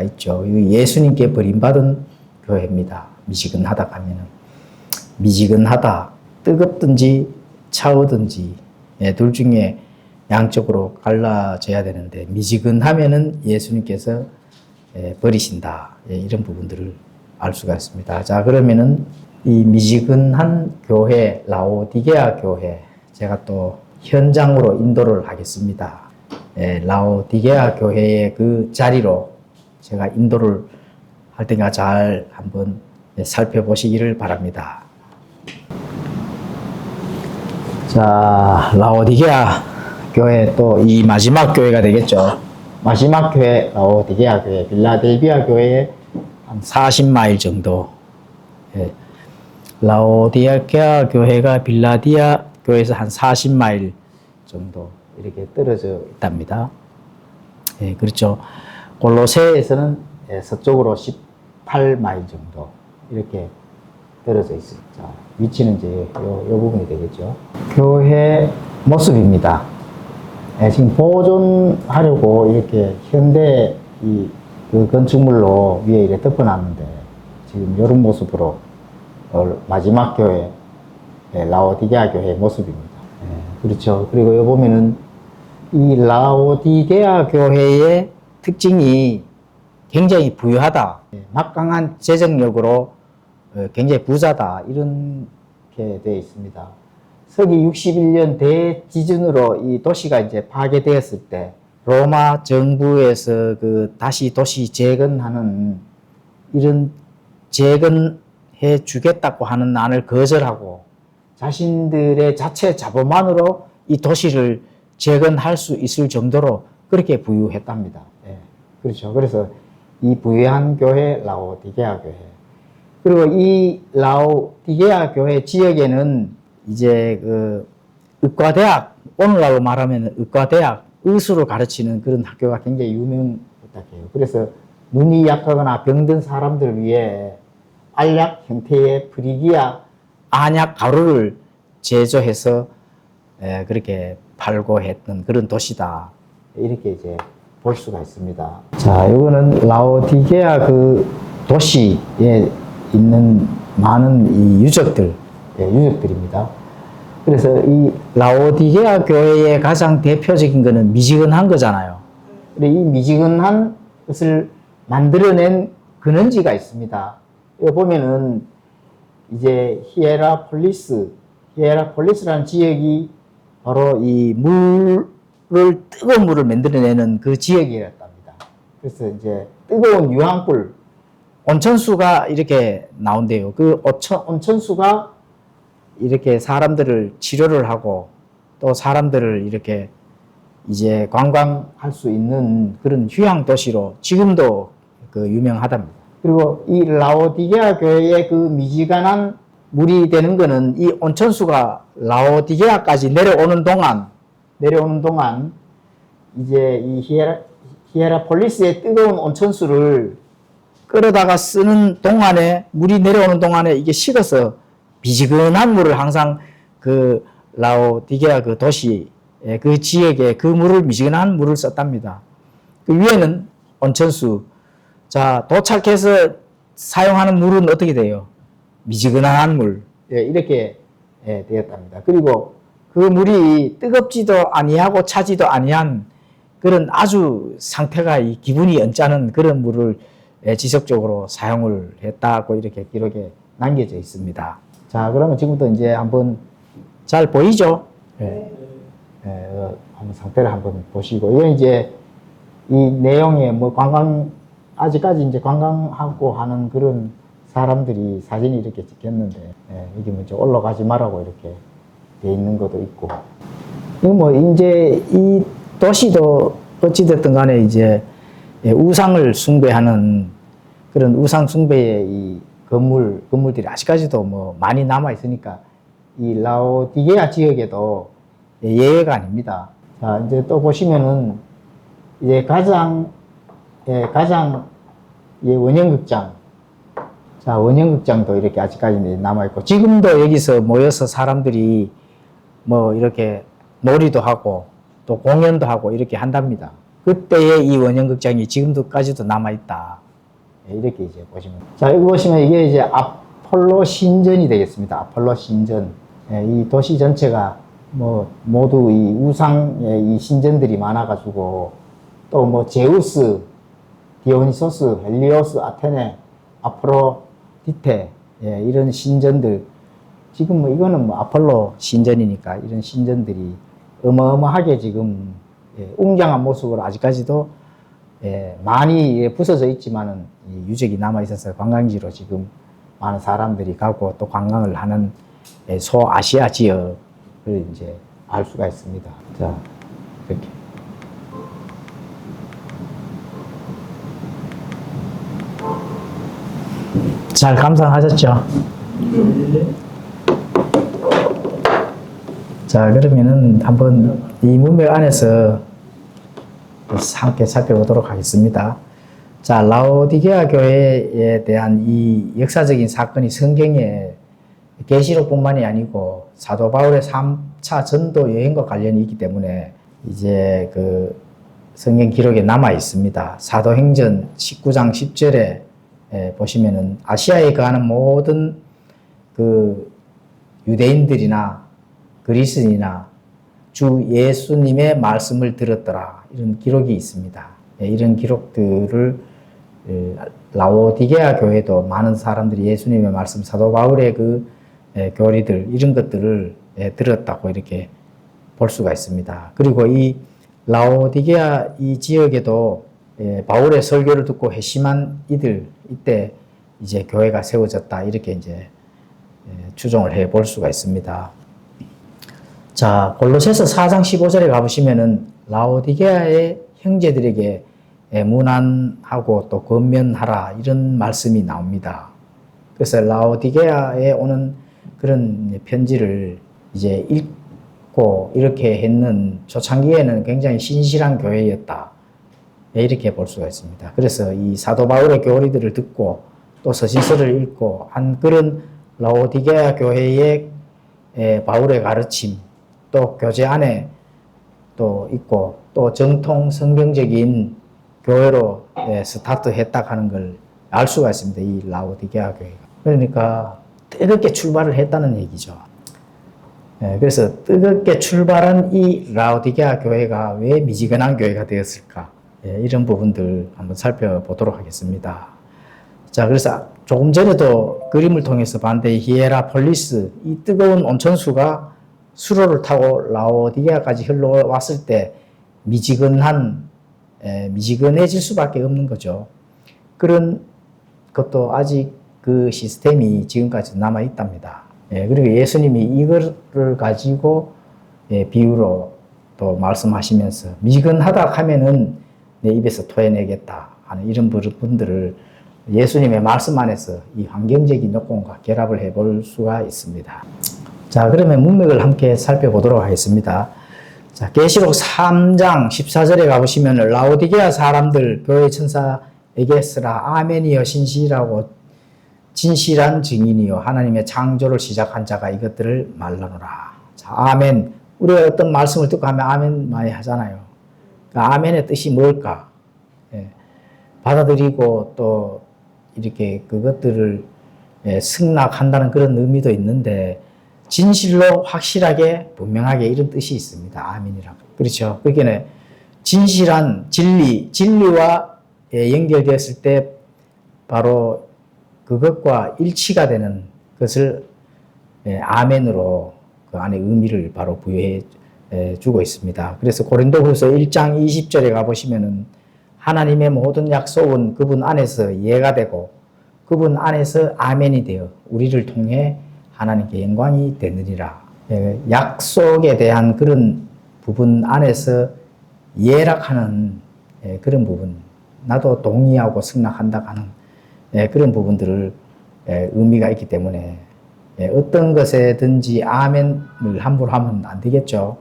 있죠. 예수님께 버림받은 교회입니다. 미지근하다 하면은 미지근하다, 뜨겁든지 차오든지 둘 중에 양쪽으로 갈라져야 되는데 미지근하면은 예수님께서 버리신다. 이런 부분들을 알 수가 있습니다. 자, 그러면은 이 미지근한 교회, 라오디게아 교회, 제가 또 현장으로 인도를 하겠습니다. 라오디게아 교회의 그 자리로 제가 인도를 할 테니까 잘 한번 살펴보시기를 바랍니다. 자, 라오디게아 교회 또 이 마지막 교회가 되겠죠. 마지막 교회, 라오디게아 교회, 빌라델비아 교회의 한 40마일 정도. 라오디게아 교회가 빌라디아 교회에서 한 40마일 정도 이렇게 떨어져 있답니다. 그렇죠. 골로새에서는 서쪽으로 18마일 정도 이렇게 떨어져 있습니다. 자, 위치는 이제 요 부분이 되겠죠. 교회 모습입니다. 지금 보존하려고 이렇게 현대 그 건축물로 위에 이렇게 덮어놨는데 지금 이런 모습으로 마지막 교회, 라오디게아 교회 모습입니다. 그렇죠. 그리고 여기 보면은 이 라오디게아 교회의 특징이 굉장히 부유하다, 막강한 재정력으로 굉장히 부자다, 이렇게 되어 있습니다. 서기 61년 대지진으로 이 도시가 이제 파괴되었을 때 로마 정부에서 다시 도시 재건하는 이런 재건해 주겠다고 하는 안을 거절하고 자신들의 자체 자본만으로 이 도시를 재건할 수 있을 정도로 그렇게 부유했답니다. 그렇죠. 그래서 이 부유한 교회, 라오디게아 교회. 그리고 이 라오디게아 교회 지역에는 이제 의과대학, 오늘날로 말하면 의과대학, 의술을 가르치는 그런 학교가 굉장히 유명했다고 해요. 그래서 눈이 약하거나 병든 사람들을 위해 알약 형태의 프리기아 안약 가루를 제조해서 그렇게 팔고 했던 그런 도시다. 이렇게 이제 볼 수가 있습니다. 자, 이거는 라오디게아 그 도시에 있는 많은 이 유적들입니다. 그래서 이 라오디게아 교회의 가장 대표적인 거는 미지근한 거잖아요. 근데 이 미지근한 것을 만들어낸 근원지가 있습니다. 여기 보면은 이제 히에라폴리스라는 지역이 바로 이 뜨거운 물을 만들어내는 그 지역이었답니다. 그래서 이제 뜨거운 유황불, 온천수가 이렇게 나온대요. 그 온천수가 이렇게 사람들을 치료를 하고 또 사람들을 이렇게 이제 관광할 수 있는 그런 휴양 도시로 지금도 유명하답니다. 그리고 이 라오디게아 교회의 그 미지근한 물이 되는 거는 이 온천수가 라오디게아까지 내려오는 동안 이제 이 히에라폴리스의 뜨거운 온천수를 끌어다가 쓰는 동안에, 물이 내려오는 동안에 이게 식어서 미지근한 물을 항상 그 라오디게아 그 도시, 그 지역에 그 물을, 미지근한 물을 썼답니다. 그 위에는 온천수. 자, 도착해서 사용하는 물은 어떻게 돼요? 미지근한 물. 이렇게 되었답니다. 그리고 그 물이 뜨겁지도 아니하고 차지도 아니한 그런 아주 상태가 기분이 언짢은 그런 물을 지속적으로 사용을 했다고 이렇게 기록에 남겨져 있습니다. 자, 그러면 지금부터 이제 한번 잘 보이죠? 한번 상태를 한번 보시고, 이건 이제 이 내용에 아직까지 이제 관광하고 하는 그런 사람들이 사진이 이렇게 찍혔는데, 이게 먼저 올라가지 말라고 이렇게 돼 있는 것도 있고, 이제 이 도시도 어찌됐든 간에 이제 우상을 숭배하는 그런 우상 숭배의 이 건물들이 아직까지도 많이 남아 있으니까 이 라오디게아 지역에도 예외가 아닙니다. 자, 이제 또 보시면은 이제 가장 원형극장. 자, 원형극장도 이렇게 아직까지 남아 있고, 지금도 여기서 모여서 사람들이 이렇게 놀이도 하고 또 공연도 하고 이렇게 한답니다. 그때의 이 원형극장이 지금도까지도 남아있다. 이렇게 이제 보시면. 자, 여기 보시면 이게 이제 아폴로 신전이 되겠습니다. 아폴로 신전. 이 도시 전체가 뭐 모두 이 우상의 이 신전들이 많아가지고 또 뭐 제우스, 디오니소스, 헬리오스, 아테네, 아프로디테 이런 신전들 지금 뭐 이거는 뭐 아폴로 신전이니까 이런 신전들이 어마어마하게 지금 웅장한 모습으로 아직까지도 많이 부서져 있지만은 유적이 남아 있어서 관광지로 지금 많은 사람들이 가고 또 관광을 하는 소아시아 지역을 이제 알 수가 있습니다. 자, 이렇게. 잘 감상하셨죠? 자, 그러면은 한번 이 문맥 안에서 함께 살펴보도록 하겠습니다. 자, 라오디게아 교회에 대한 이 역사적인 사건이 성경에 계시록뿐만이 아니고 사도 바울의 3차 전도 여행과 관련이 있기 때문에 이제 그 성경 기록에 남아 있습니다. 사도행전 19장 10절에 보시면은 아시아에 거하는 모든 그 유대인들이나 그리스인이나 주 예수님의 말씀을 들었더라. 이런 기록이 있습니다. 이런 기록들을 라오디게아 교회도 많은 사람들이 예수님의 말씀, 사도 바울의 그 교리들 이런 것들을 들었다고 이렇게 볼 수가 있습니다. 그리고 이 라오디게아 이 지역에도 바울의 설교를 듣고 회심한 이들 이때 이제 교회가 세워졌다 이렇게 이제 추정을 해 볼 수가 있습니다. 자, 골로새서 4장 15절에 가보시면은 라오디게아의 형제들에게 문안하고 또 권면하라 이런 말씀이 나옵니다. 그래서 라오디게아에 오는 그런 편지를 이제 읽고 이렇게 했는 초창기에는 굉장히 신실한 교회였다. 이렇게 볼 수가 있습니다. 그래서 이 사도 바울의 교리들을 듣고 또 서신서를 읽고 한 그런 라오디게아 교회의 바울의 가르침 또 교제 안에 또 있고 또 정통 성경적인 교회로 스타트했다 하는 걸 알 수가 있습니다. 이 라오디게아 교회가. 그러니까 뜨겁게 출발을 했다는 얘기죠. 그래서 뜨겁게 출발한 이 라오디게아 교회가 왜 미지근한 교회가 되었을까? 이런 부분들 한번 살펴보도록 하겠습니다. 자, 그래서 조금 전에도 그림을 통해서 봤는데 히에라폴리스, 이 뜨거운 온천수가 수로를 타고 라오디게아까지 흘러왔을 때 미지근해질 수밖에 없는 거죠. 그런 것도 아직 그 시스템이 지금까지 남아 있답니다. 그리고 예수님이 이거를 가지고 비유로 또 말씀하시면서 미지근하다 하면은 내 입에서 토해내겠다 하는 이런 부분들을 예수님의 말씀 안에서 이 환경적인 요건과 결합을 해볼 수가 있습니다. 자, 그러면 문맥을 함께 살펴보도록 하겠습니다. 자, 계시록 3장 14절에 가보시면 라오디게아 사람들 교회 천사에게 쓰라 아멘이여 신실하고 진실한 증인이요 하나님의 창조를 시작한 자가 이것들을 말라노라. 자, 아멘. 우리가 어떤 말씀을 듣고 하면 아멘 많이 하잖아요. 그러니까 아멘의 뜻이 뭘까? 받아들이고 또 이렇게 그것들을 승낙한다는 그런 의미도 있는데 진실로 확실하게 분명하게 이런 뜻이 있습니다. 아멘이라고. 그렇죠. 그러니까 진실한 진리와 연결되었을 때 바로 그것과 일치가 되는 것을 아멘으로 그 안에 의미를 바로 부여해 주고 있습니다. 그래서 고린도후서 1장 20절에 가보시면은 하나님의 모든 약속은 그분 안에서 예가 되고 그분 안에서 아멘이 되어 우리를 통해 하나님께 영광이 되느니라. 약속에 대한 그런 부분 안에서 예락하는 그런 부분, 나도 동의하고 승낙한다 하는 그런 부분들을 의미가 있기 때문에 어떤 것에든지 아멘을 함부로 하면 안 되겠죠.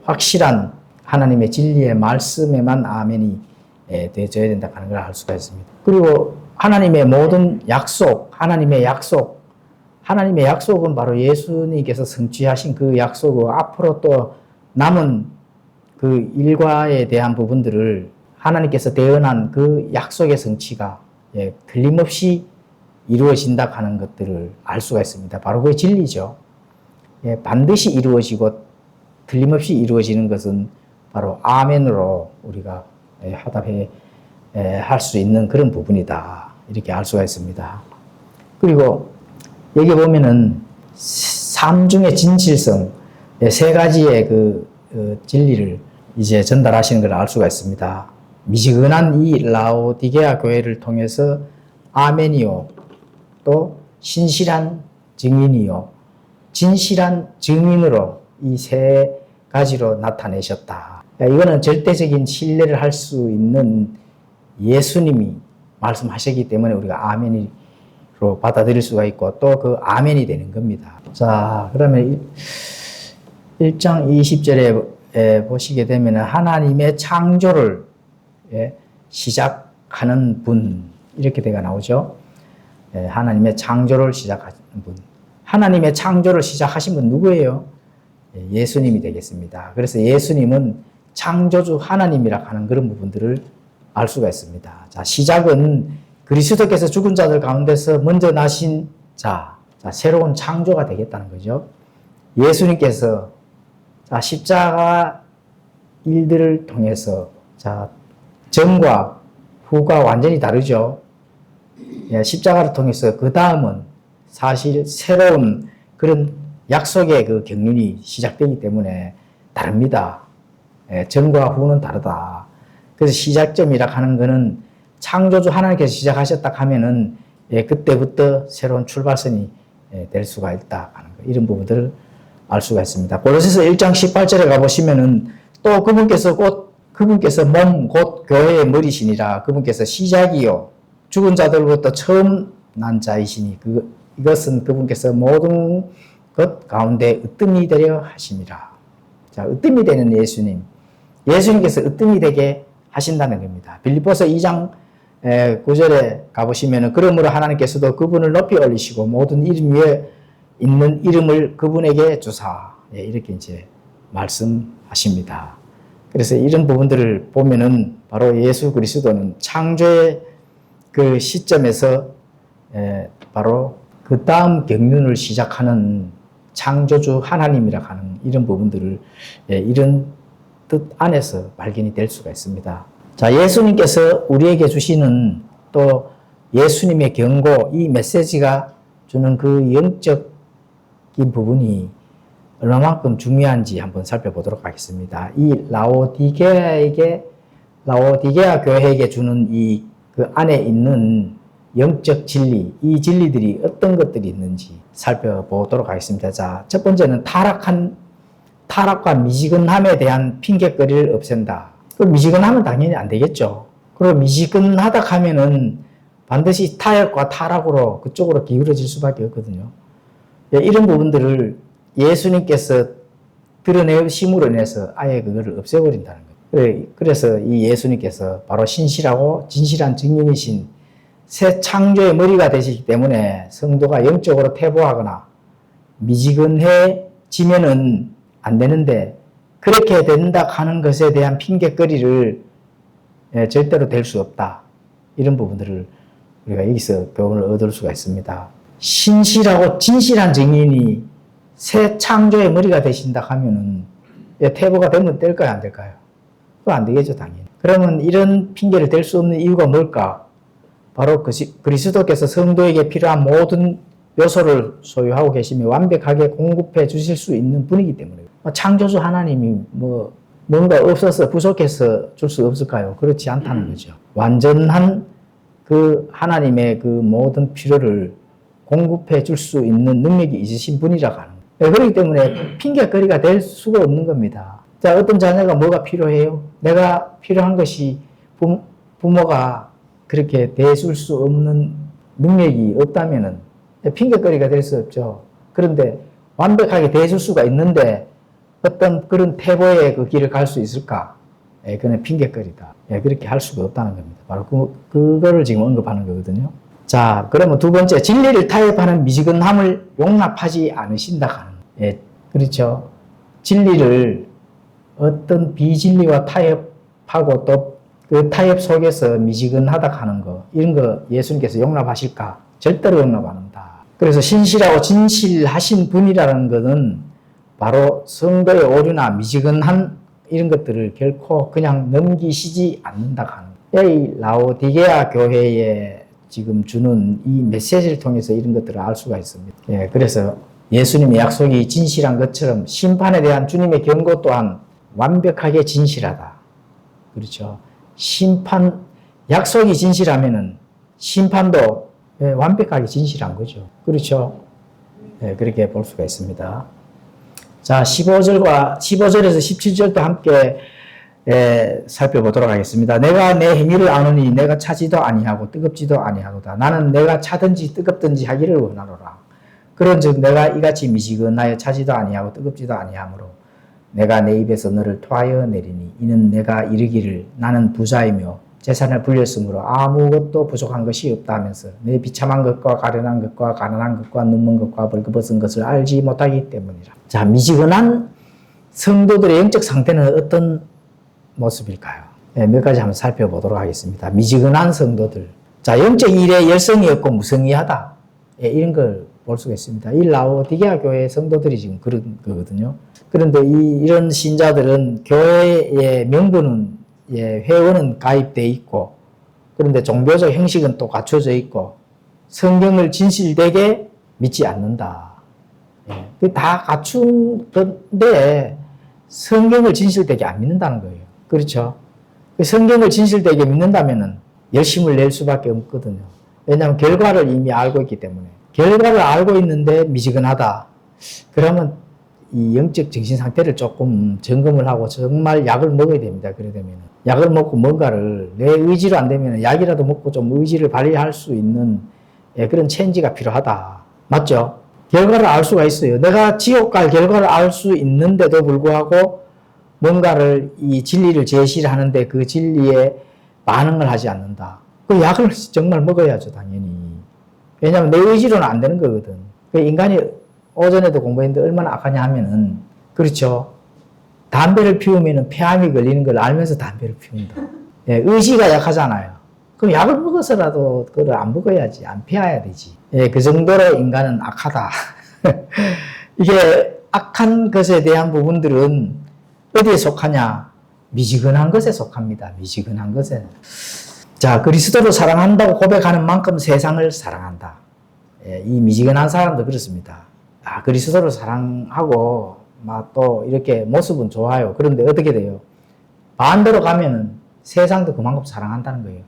확실한 하나님의 진리의 말씀에만 아멘이 되어져야 된다 하는 걸 알 수가 있습니다. 그리고 하나님의 모든 약속, 하나님의 약속은 바로 예수님께서 성취하신 그 약속을 앞으로 또 남은 그 일과에 대한 부분들을 하나님께서 대언한 그 약속의 성취가 틀림없이 이루어진다 하는 것들을 알 수가 있습니다. 바로 그게 진리죠. 반드시 이루어지고 틀림없이 이루어지는 것은 바로 아멘으로 우리가 화답해 할 수 있는 그런 부분이다. 이렇게 알 수가 있습니다. 그리고 여기 보면은 삶 중의 진실성, 세 가지의 그 진리를 이제 전달하시는 걸 알 수가 있습니다. 미지근한 이 라오디게아 교회를 통해서 아멘이요, 또 신실한 증인이요, 진실한 증인으로 이 세 가지로 나타내셨다. 이거는 절대적인 신뢰를 할 수 있는 예수님이 말씀하셨기 때문에 우리가 아멘으로 받아들일 수가 있고 또 그 아멘이 되는 겁니다. 자, 그러면 1장 20절에 보시게 되면 하나님의 창조를 시작하는 분 이렇게 되가 나오죠. 하나님의 창조를 시작하는 분. 하나님의 창조를 시작하신 분 누구예요? 예수님이 되겠습니다. 그래서 예수님은 창조주 하나님이라 하는 그런 부분들을 알 수가 있습니다. 자, 시작은 그리스도께서 죽은 자들 가운데서 먼저 나신 자, 새로운 창조가 되겠다는 거죠. 예수님께서 십자가 일들을 통해서 전과 후가 완전히 다르죠. 십자가를 통해서 그 다음은 사실 새로운 그런 약속의 그 경륜이 시작되기 때문에 다릅니다. 전과 후는 다르다. 그래서 시작점이라 하는 것은 창조주 하나님께서 시작하셨다 하면은 그때부터 새로운 출발선이 될 수가 있다 하는 거. 이런 부분들을 알 수가 있습니다. 고로새서 1장 18절에 가보시면은 또 그분께서 몸 곧 교회의 머리시니라. 그분께서 시작이요 죽은 자들부터 처음 난 자이시니 이것은 그분께서 모든 것 가운데 으뜸이 되려 하심이라. 자, 으뜸이 되는 예수님께서 으뜸이 되게 하신다는 겁니다. 빌립보서 2장 9절에 가보시면은 그러므로 하나님께서도 그분을 높이 올리시고 모든 이름 위에 있는 이름을 그분에게 주사 이렇게 이제 말씀하십니다. 그래서 이런 부분들을 보면은 바로 예수 그리스도는 창조의 그 시점에서 바로 그 다음 경륜을 시작하는 창조주 하나님이라 하는 이런 부분들을 이런 뜻 안에서 발견이 될 수가 있습니다. 자, 예수님께서 우리에게 주시는 또 예수님의 경고, 이 메시지가 주는 그 영적인 부분이 얼마만큼 중요한지 한번 살펴보도록 하겠습니다. 이 라오디게아 교회에게 주는 이 그 안에 있는 영적 진리, 이 진리들이 어떤 것들이 있는지 살펴보도록 하겠습니다. 자, 첫 번째는 타락과 미지근함에 대한 핑계거리를 없앤다. 미지근하면 당연히 안 되겠죠. 그리고 미지근하다 하면은 반드시 타협과 타락으로 그쪽으로 기울어질 수밖에 없거든요. 이런 부분들을 예수님께서 드러내심으로 인해서 아예 그거를 없애버린다는 거예요. 그래서 이 예수님께서 바로 신실하고 진실한 증인이신 새 창조의 머리가 되시기 때문에 성도가 영적으로 퇴보하거나 미지근해지면은 안 되는데 그렇게 된다 하는 것에 대한 핑계거리를 절대로 될 수 없다. 이런 부분들을 우리가 여기서 교훈을 얻을 수가 있습니다. 신실하고 진실한 증인이 새 창조의 머리가 되신다 하면은 퇴보가 되면 될까요? 안 될까요? 그거 안 되겠죠, 당연히. 그러면 이런 핑계를 댈 수 없는 이유가 뭘까? 바로 그리스도께서 성도에게 필요한 모든 요소를 소유하고 계시며 완벽하게 공급해 주실 수 있는 분이기 때문에. 창조주 하나님이 뭔가 없어서 부족해서 줄 수 없을까요? 그렇지 않다는 거죠. 완전한 그 하나님의 그 모든 필요를 공급해 줄 수 있는 능력이 있으신 분이라고 하는 거예요. 그렇기 때문에 핑계거리가 될 수가 없는 겁니다. 자, 어떤 자녀가 뭐가 필요해요? 내가 필요한 것이 부모가 그렇게 대해줄 수 없는 능력이 없다면은 핑계거리가 될 수 없죠. 그런데 완벽하게 대해줄 수가 있는데 어떤 그런 태보의 그 길을 갈 수 있을까? 그건 핑계거리다. 그렇게 할 수가 없다는 겁니다. 바로 그거를 지금 언급하는 거거든요. 자, 그러면 두 번째, 진리를 타협하는 미지근함을 용납하지 않으신다 하는. 그렇죠. 진리를 어떤 비진리와 타협하고 또 그 타협 속에서 미지근하다 하는 거, 이런 거 예수님께서 용납하실까? 절대로 용납 안 한다. 그래서 신실하고 진실하신 분이라는 것은 바로 성도의 오류나 미지근한 이런 것들을 결코 그냥 넘기시지 않는다 하는 거예요. 이 라오디게아 교회에 지금 주는 이 메시지를 통해서 이런 것들을 알 수가 있습니다. 예, 그래서 예수님의 약속이 진실한 것처럼 심판에 대한 주님의 경고 또한 완벽하게 진실하다. 그렇죠. 약속이 진실하면은 심판도 완벽하게 진실한 거죠. 그렇죠. 네, 그렇게 볼 수가 있습니다. 자, 15절에서 17절도 함께 살펴보도록 하겠습니다. 내가 내 행위를 아노니 내가 차지도 아니하고 뜨겁지도 아니하도다. 나는 내가 차든지 뜨겁든지 하기를 원하노라. 그런즉 내가 이같이 미지근하여 차지도 아니하고 뜨겁지도 아니하므로 내가 내 입에서 너를 토하여 내리니 이는 내가 이르기를 나는 부자이며 재산을 불렸으므로 아무것도 부족한 것이 없다 하면서 내 비참한 것과 가련한 것과 가난한 것과 눈먼 것과 벌거벗은 것을 알지 못하기 때문이라. 자, 미지근한 성도들의 영적 상태는 어떤 모습일까요? 몇 가지 한번 살펴보도록 하겠습니다. 미지근한 성도들. 자, 영적 일에 열성이 없고 무성의하다. 이런 걸 볼 수가 있습니다. 이 라오디게아 교회 성도들이 지금 그런 거거든요. 그런데 이런 신자들은 교회의 명분은 회원은 가입되어 있고, 그런데 종교적 형식은 또 갖춰져 있고, 성경을 진실되게 믿지 않는다. 다 갖춘 건데 성경을 진실되게 안 믿는다는 거예요. 그렇죠? 성경을 진실되게 믿는다면은 열심을 낼 수밖에 없거든요. 왜냐하면 결과를 이미 알고 있기 때문에. 결과를 알고 있는데 미지근하다. 그러면 이 영적 정신 상태를 조금 점검을 하고 정말 약을 먹어야 됩니다. 그래 되면 약을 먹고 뭔가를 내 의지로 안 되면 약이라도 먹고 좀 의지를 발휘할 수 있는 그런 체인지가 필요하다. 맞죠? 결과를 알 수가 있어요. 내가 지옥 갈 결과를 알 수 있는데도 불구하고 뭔가를 이 진리를 제시를 하는데 그 진리에 반응을 하지 않는다. 그 약을 정말 먹어야죠, 당연히. 왜냐하면 내 의지로는 안 되는 거거든. 인간이 오전에도 공부했는데 얼마나 악하냐 하면은, 그렇죠. 담배를 피우면은 폐암이 걸리는 걸 알면서 담배를 피운다. 의지가 약하잖아요. 그럼 약을 먹어서라도 그걸 안 먹어야지. 안 피워야 되지. 그 정도로 인간은 악하다. 이게 악한 것에 대한 부분들은 어디에 속하냐? 미지근한 것에 속합니다. 미지근한 것에. 자, 그리스도를 사랑한다고 고백하는 만큼 세상을 사랑한다. 이 미지근한 사람도 그렇습니다. 그리스도를 사랑하고 막 또 이렇게 모습은 좋아요. 그런데 어떻게 돼요? 반대로 가면은 세상도 그만큼 사랑한다는 거예요.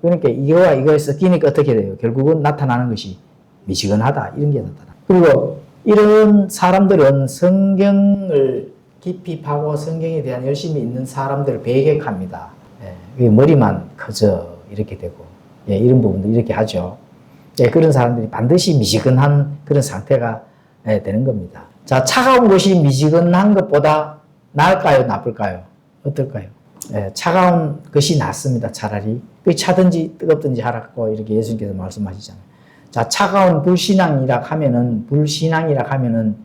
그러니까 이거와 이거에 섞이니까 어떻게 돼요? 결국은 나타나는 것이 미지근하다. 이런 게 나타나. 그리고 이런 사람들은 성경을 깊이 파고 성경에 대한 열심히 있는 사람들을 배격합니다. 머리만 커져 이렇게 되고 이런 부분도 이렇게 하죠. 그런 사람들이 반드시 미지근한 그런 상태가 되는 겁니다. 자, 차가운 것이 미지근한 것보다 나을까요? 나쁠까요? 어떨까요? 차가운 것이 낫습니다. 차라리. 차든지 뜨겁든지 하라고 이렇게 예수님께서 말씀하시잖아요. 자, 차가운 불신앙이라 하면은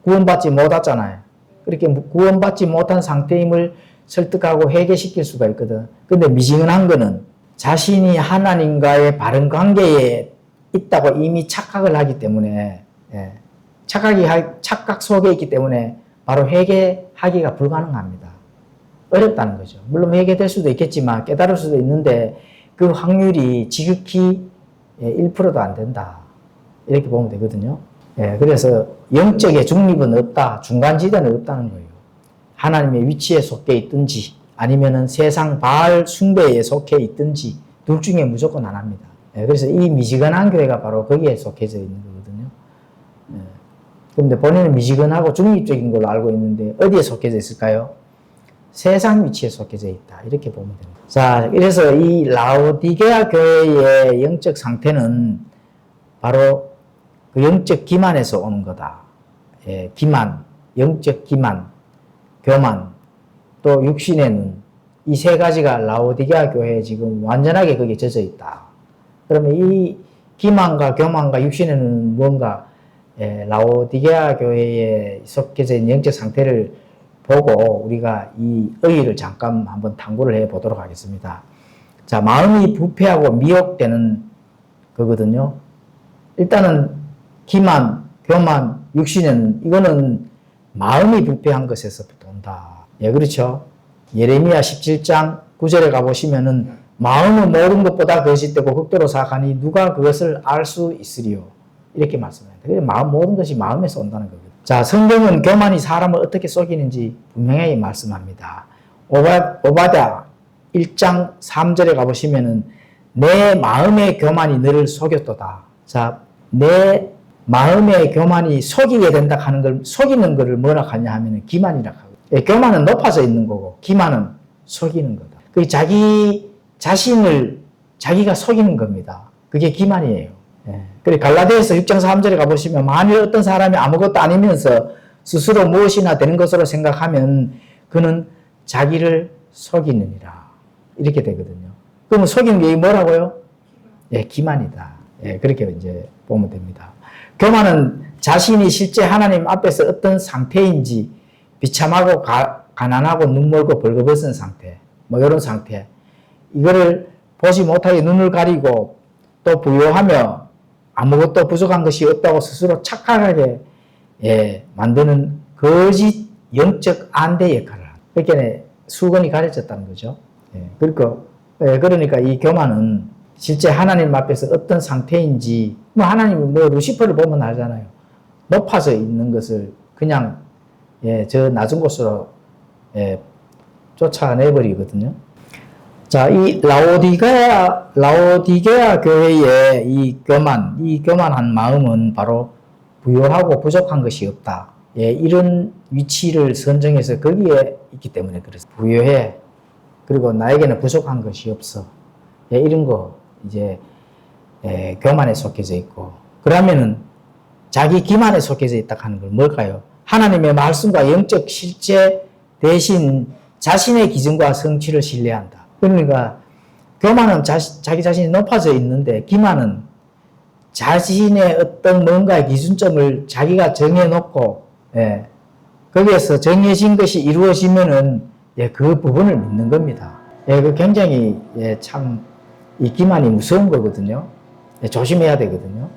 구원받지 못하잖아요. 그렇게 구원받지 못한 상태임을 설득하고 회개시킬 수가 있거든. 근데 미지근한 거는 자신이 하나님과의 바른 관계에 있다고 이미 착각을 하기 때문에, 착각 속에 있기 때문에 바로 회개하기가 불가능합니다. 어렵다는 거죠. 물론 회개될 수도 있겠지만 깨달을 수도 있는데 그 확률이 지극히 1%도 안 된다. 이렇게 보면 되거든요. 그래서 영적의 중립은 없다. 중간지대는 없다는 거예요. 하나님의 위치에 속해 있든지 아니면은 세상 바알 숭배에 속해 있든지 둘 중에 무조건 안 합니다. 그래서 이 미지근한 교회가 바로 거기에 속해져 있는 거거든요. 그런데 본인은 미지근하고 중립적인 걸로 알고 있는데 어디에 속해져 있을까요? 세상 위치에 속해져 있다. 이렇게 보면 됩니다. 자, 그래서 이 라오디게아 교회의 영적 상태는 바로 그 영적 기만에서 오는 거다. 기만, 영적 기만, 교만, 또 육신의 눈, 이 세 가지가 라오디게아 교회에 지금 완전하게 거기에 젖어 있다. 그러면 이 기만과 교만과 육신의 눈은 뭔가 라오디게아 교회에 속해져 있는 영적 상태를 보고 우리가 이 의의를 잠깐 한번 탐구를 해 보도록 하겠습니다. 자, 마음이 부패하고 미혹되는 거거든요. 일단은 기만, 교만, 육신은 이거는 마음이 부패한 것에서부터 온다. 예, 그렇죠. 예레미야 17장 9절에 가보시면은 마음은 모든 것보다 거짓되고 흑도로 사악하니 누가 그것을 알 수 있으리요. 이렇게 말씀합니다. 마음, 모든 것이 마음에서 온다는 거거든요. 자, 성경은 교만이 사람을 어떻게 속이는지 분명하게 말씀합니다. 오바댜 1장 3절에 가보시면은 내 마음의 교만이 너를 속였도다. 자, 내 마음의 교만이 속이게 된다 하는 걸, 속이는 것을 뭐라 하냐 하면은 기만이라고 하고. 예, 교만은 높아져 있는 거고, 기만은 속이는 거다. 그 자기 자신을 자기가 속이는 겁니다. 그게 기만이에요. 예. 그리고 갈라디아서 6장 3절에 가보시면 만일 어떤 사람이 아무것도 아니면서 스스로 무엇이나 되는 것으로 생각하면 그는 자기를 속이느니라. 이렇게 되거든요. 그러면 속이는 게 뭐라고요? 예, 기만이다. 예, 그렇게 이제 보면 됩니다. 교만은 자신이 실제 하나님 앞에서 어떤 상태인지 비참하고 가난하고 눈멀고 벌거벗은 상태, 뭐 이런 상태, 이거를 보지 못하게 눈을 가리고 또 부요하며 아무것도 부족한 것이 없다고 스스로 착각하게 만드는 거짓 영적 안대 역할을 합니다. 그렇게 수건이 가려졌다는 거죠. 그러니까 이 교만은 실제 하나님 앞에서 어떤 상태인지, 뭐 하나님이 뭐 루시퍼를 보면 알잖아요. 높아져 있는 것을 그냥 저 낮은 곳으로 쫓아내버리거든요. 자, 이 라오디게아 교회의 이 교만한 마음은 바로 부요하고 부족한 것이 없다. 이런 위치를 선정해서 거기에 있기 때문에 그렇습니다. 부요해. 그리고 나에게는 부족한 것이 없어. 이런 거 이제 교만에 속해져 있고, 그러면은 자기 기만에 속해져 있다 하는 건 뭘까요? 하나님의 말씀과 영적 실제 대신 자신의 기준과 성취를 신뢰한다. 그러니까 교만은 자기 자신이 높아져 있는데, 기만은 자신의 어떤 뭔가의 기준점을 자기가 정해놓고 거기에서 정해진 것이 이루어지면은 그 부분을 믿는 겁니다. 그 굉장히 참 이 기만이 무서운 거거든요. 조심해야 되거든요.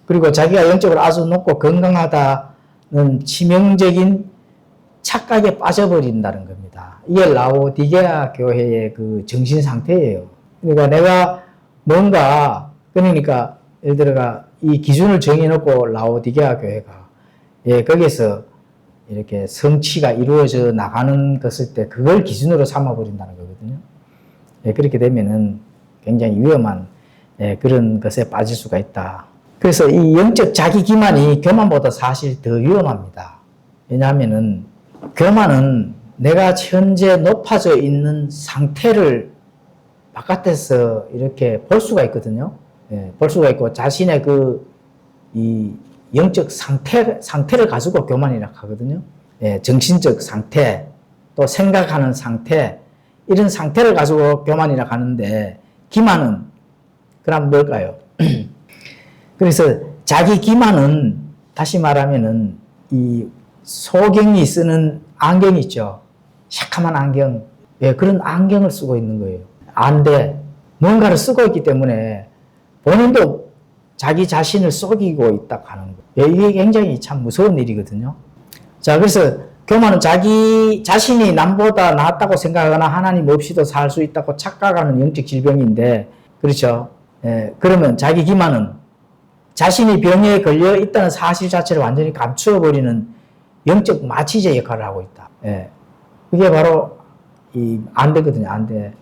그리고 자기가 영적으로 아주 높고 건강하다는 치명적인 착각에 빠져버린다는 겁니다. 이게 라오디게아 교회의 그 정신 상태예요. 그러니까 내가 뭔가, 그러니까 예를 들어가 이 기준을 정해놓고 라오디게아 교회가 거기에서 이렇게 성취가 이루어져 나가는 것일 때 그걸 기준으로 삼아버린다는 거거든요. 그렇게 되면은 굉장히 위험한 그런 것에 빠질 수가 있다. 그래서 이 영적 자기 기만이 교만보다 사실 더 위험합니다. 왜냐하면은 교만은 내가 현재 높아져 있는 상태를 바깥에서 이렇게 볼 수가 있거든요. 볼 수가 있고 자신의 이 영적 상태를 가지고 교만이라고 하거든요. 정신적 상태, 또 생각하는 상태, 이런 상태를 가지고 교만이라고 하는데, 기만은 그럼 뭘까요? 그래서 자기 기만은 다시 말하면은 이 소경이 쓰는 안경 있죠. 새카만 안경. 그런 안경을 쓰고 있는 거예요. 안 돼. 뭔가를 쓰고 있기 때문에 본인도 자기 자신을 속이고 있다고 하는 거예요. 이게 굉장히 참 무서운 일이거든요. 자, 그래서 교만은 자기 자신이 남보다 낫다고 생각하거나 하나님 없이도 살 수 있다고 착각하는 영적 질병인데, 그렇죠? 그러면 자기 기만은 자신이 병에 걸려 있다는 사실 자체를 완전히 감추어버리는 영적 마취제 역할을 하고 있다. 그게 바로 안 되거든요. 안 돼.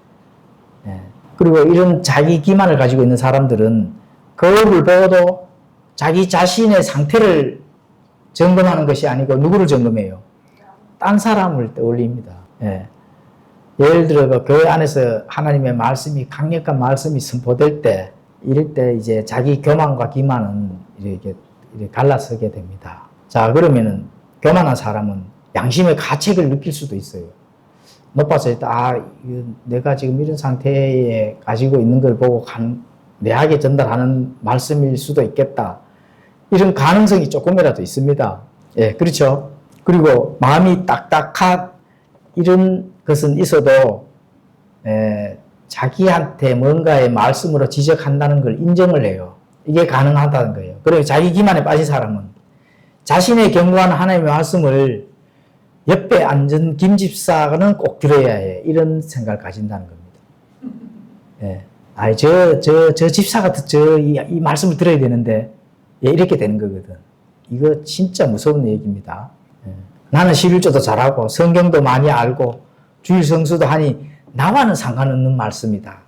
그리고 이런 자기 기만을 가지고 있는 사람들은 거울을 보고도 자기 자신의 상태를 점검하는 것이 아니고 누구를 점검해요? 딴 사람을 떠올립니다. 예를 들어 교회 안에서 하나님의 말씀이, 강력한 말씀이 선포될 때, 이럴 때 이제 자기 교만과 기만은 이렇게 갈라서게 됩니다. 자, 그러면은 교만한 사람은 양심의 가책을 느낄 수도 있어요. 높아져 있다. 내가 지금 이런 상태에 가지고 있는 걸 보고 내에게 전달하는 말씀일 수도 있겠다. 이런 가능성이 조금이라도 있습니다. 그렇죠. 그리고 마음이 딱딱한 이런 것은 있어도 자기한테 뭔가의 말씀으로 지적한다는 걸 인정을 해요. 이게 가능하다는 거예요. 그리고 자기 기만에 빠진 사람은 자신의 경고하는 하나님의 말씀을 옆에 앉은 김 집사는 꼭 들어야 해. 이런 생각을 가진다는 겁니다. 예. 아, 저 집사가 이 말씀을 들어야 되는데, 예, 이렇게 되는 거거든. 이거 진짜 무서운 얘기입니다. 예. 나는 11조도 잘하고, 성경도 많이 알고, 주일 성수도 하니, 나와는 상관없는 말씀이다.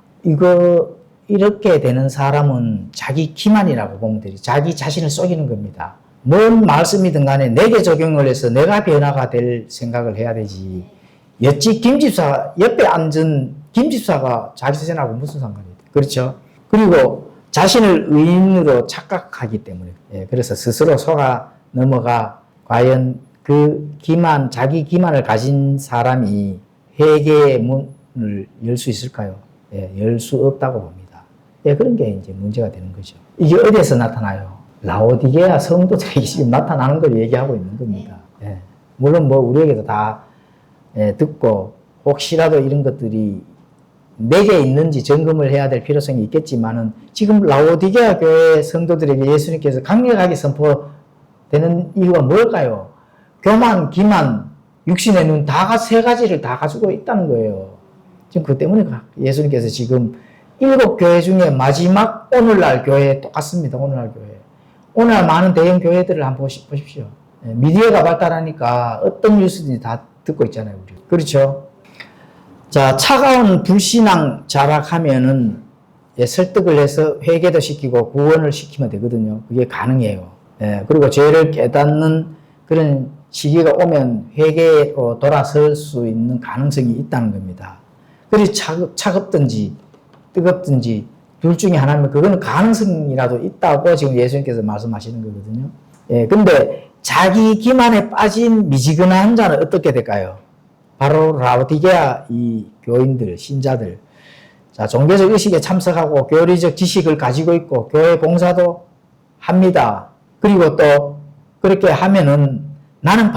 이렇게 되는 사람은 자기 기만이라고 보면 되지. 자기 자신을 속이는 겁니다. 뭔 말씀이든 간에 내게 적용을 해서 내가 변화가 될 생각을 해야 되지. 여치 김집사, 옆에 앉은 김집사가 자기세전하고 무슨 상관이 돼. 그렇죠? 그리고 자신을 의인으로 착각하기 때문에. 예, 그래서 스스로 속아 넘어가 과연 자기 기만을 가진 사람이 회개의 문을 열 수 있을까요? 예, 열 수 없다고 봅니다. 예, 그런 게 이제 문제가 되는 거죠. 이게 어디에서 나타나요? 라오디게아 성도들에게 지금 나타나는 걸 얘기하고 있는 겁니다. 예. 물론 우리에게도 다 듣고 혹시라도 이런 것들이 내게 있는지 점검을 해야 될 필요성이 있겠지만은 지금 라오디게아 교회 성도들에게 예수님께서 강력하게 선포되는 이유가 뭘까요? 교만, 기만, 육신의 눈 세 가지를 다 가지고 있다는 거예요. 지금 그 때문에 예수님께서 지금 7교회 중에 마지막 오늘날 교회 똑같습니다. 오늘날 교회. 오늘 많은 대형 교회들을 한번 보십시오. 미디어가 발달하니까 어떤 뉴스든지 다 듣고 있잖아요, 우리. 그렇죠? 자, 차가운 불신앙 자락하면은 설득을 해서 회개도 시키고 구원을 시키면 되거든요. 그게 가능해요. 그리고 죄를 깨닫는 그런 시기가 오면 회개로 돌아설 수 있는 가능성이 있다는 겁니다. 그래서 차갑든지 뜨겁든지 둘 중에 하나면 그거는 가능성이라도 있다고 지금 예수님께서 말씀하시는 거거든요. 근데 자기 기만에 빠진 미지근한 자는 어떻게 될까요? 바로 라오디게아 이 교인들, 신자들. 자, 종교적 의식에 참석하고 교리적 지식을 가지고 있고 교회 봉사도 합니다. 그리고 또 그렇게 하면은 나는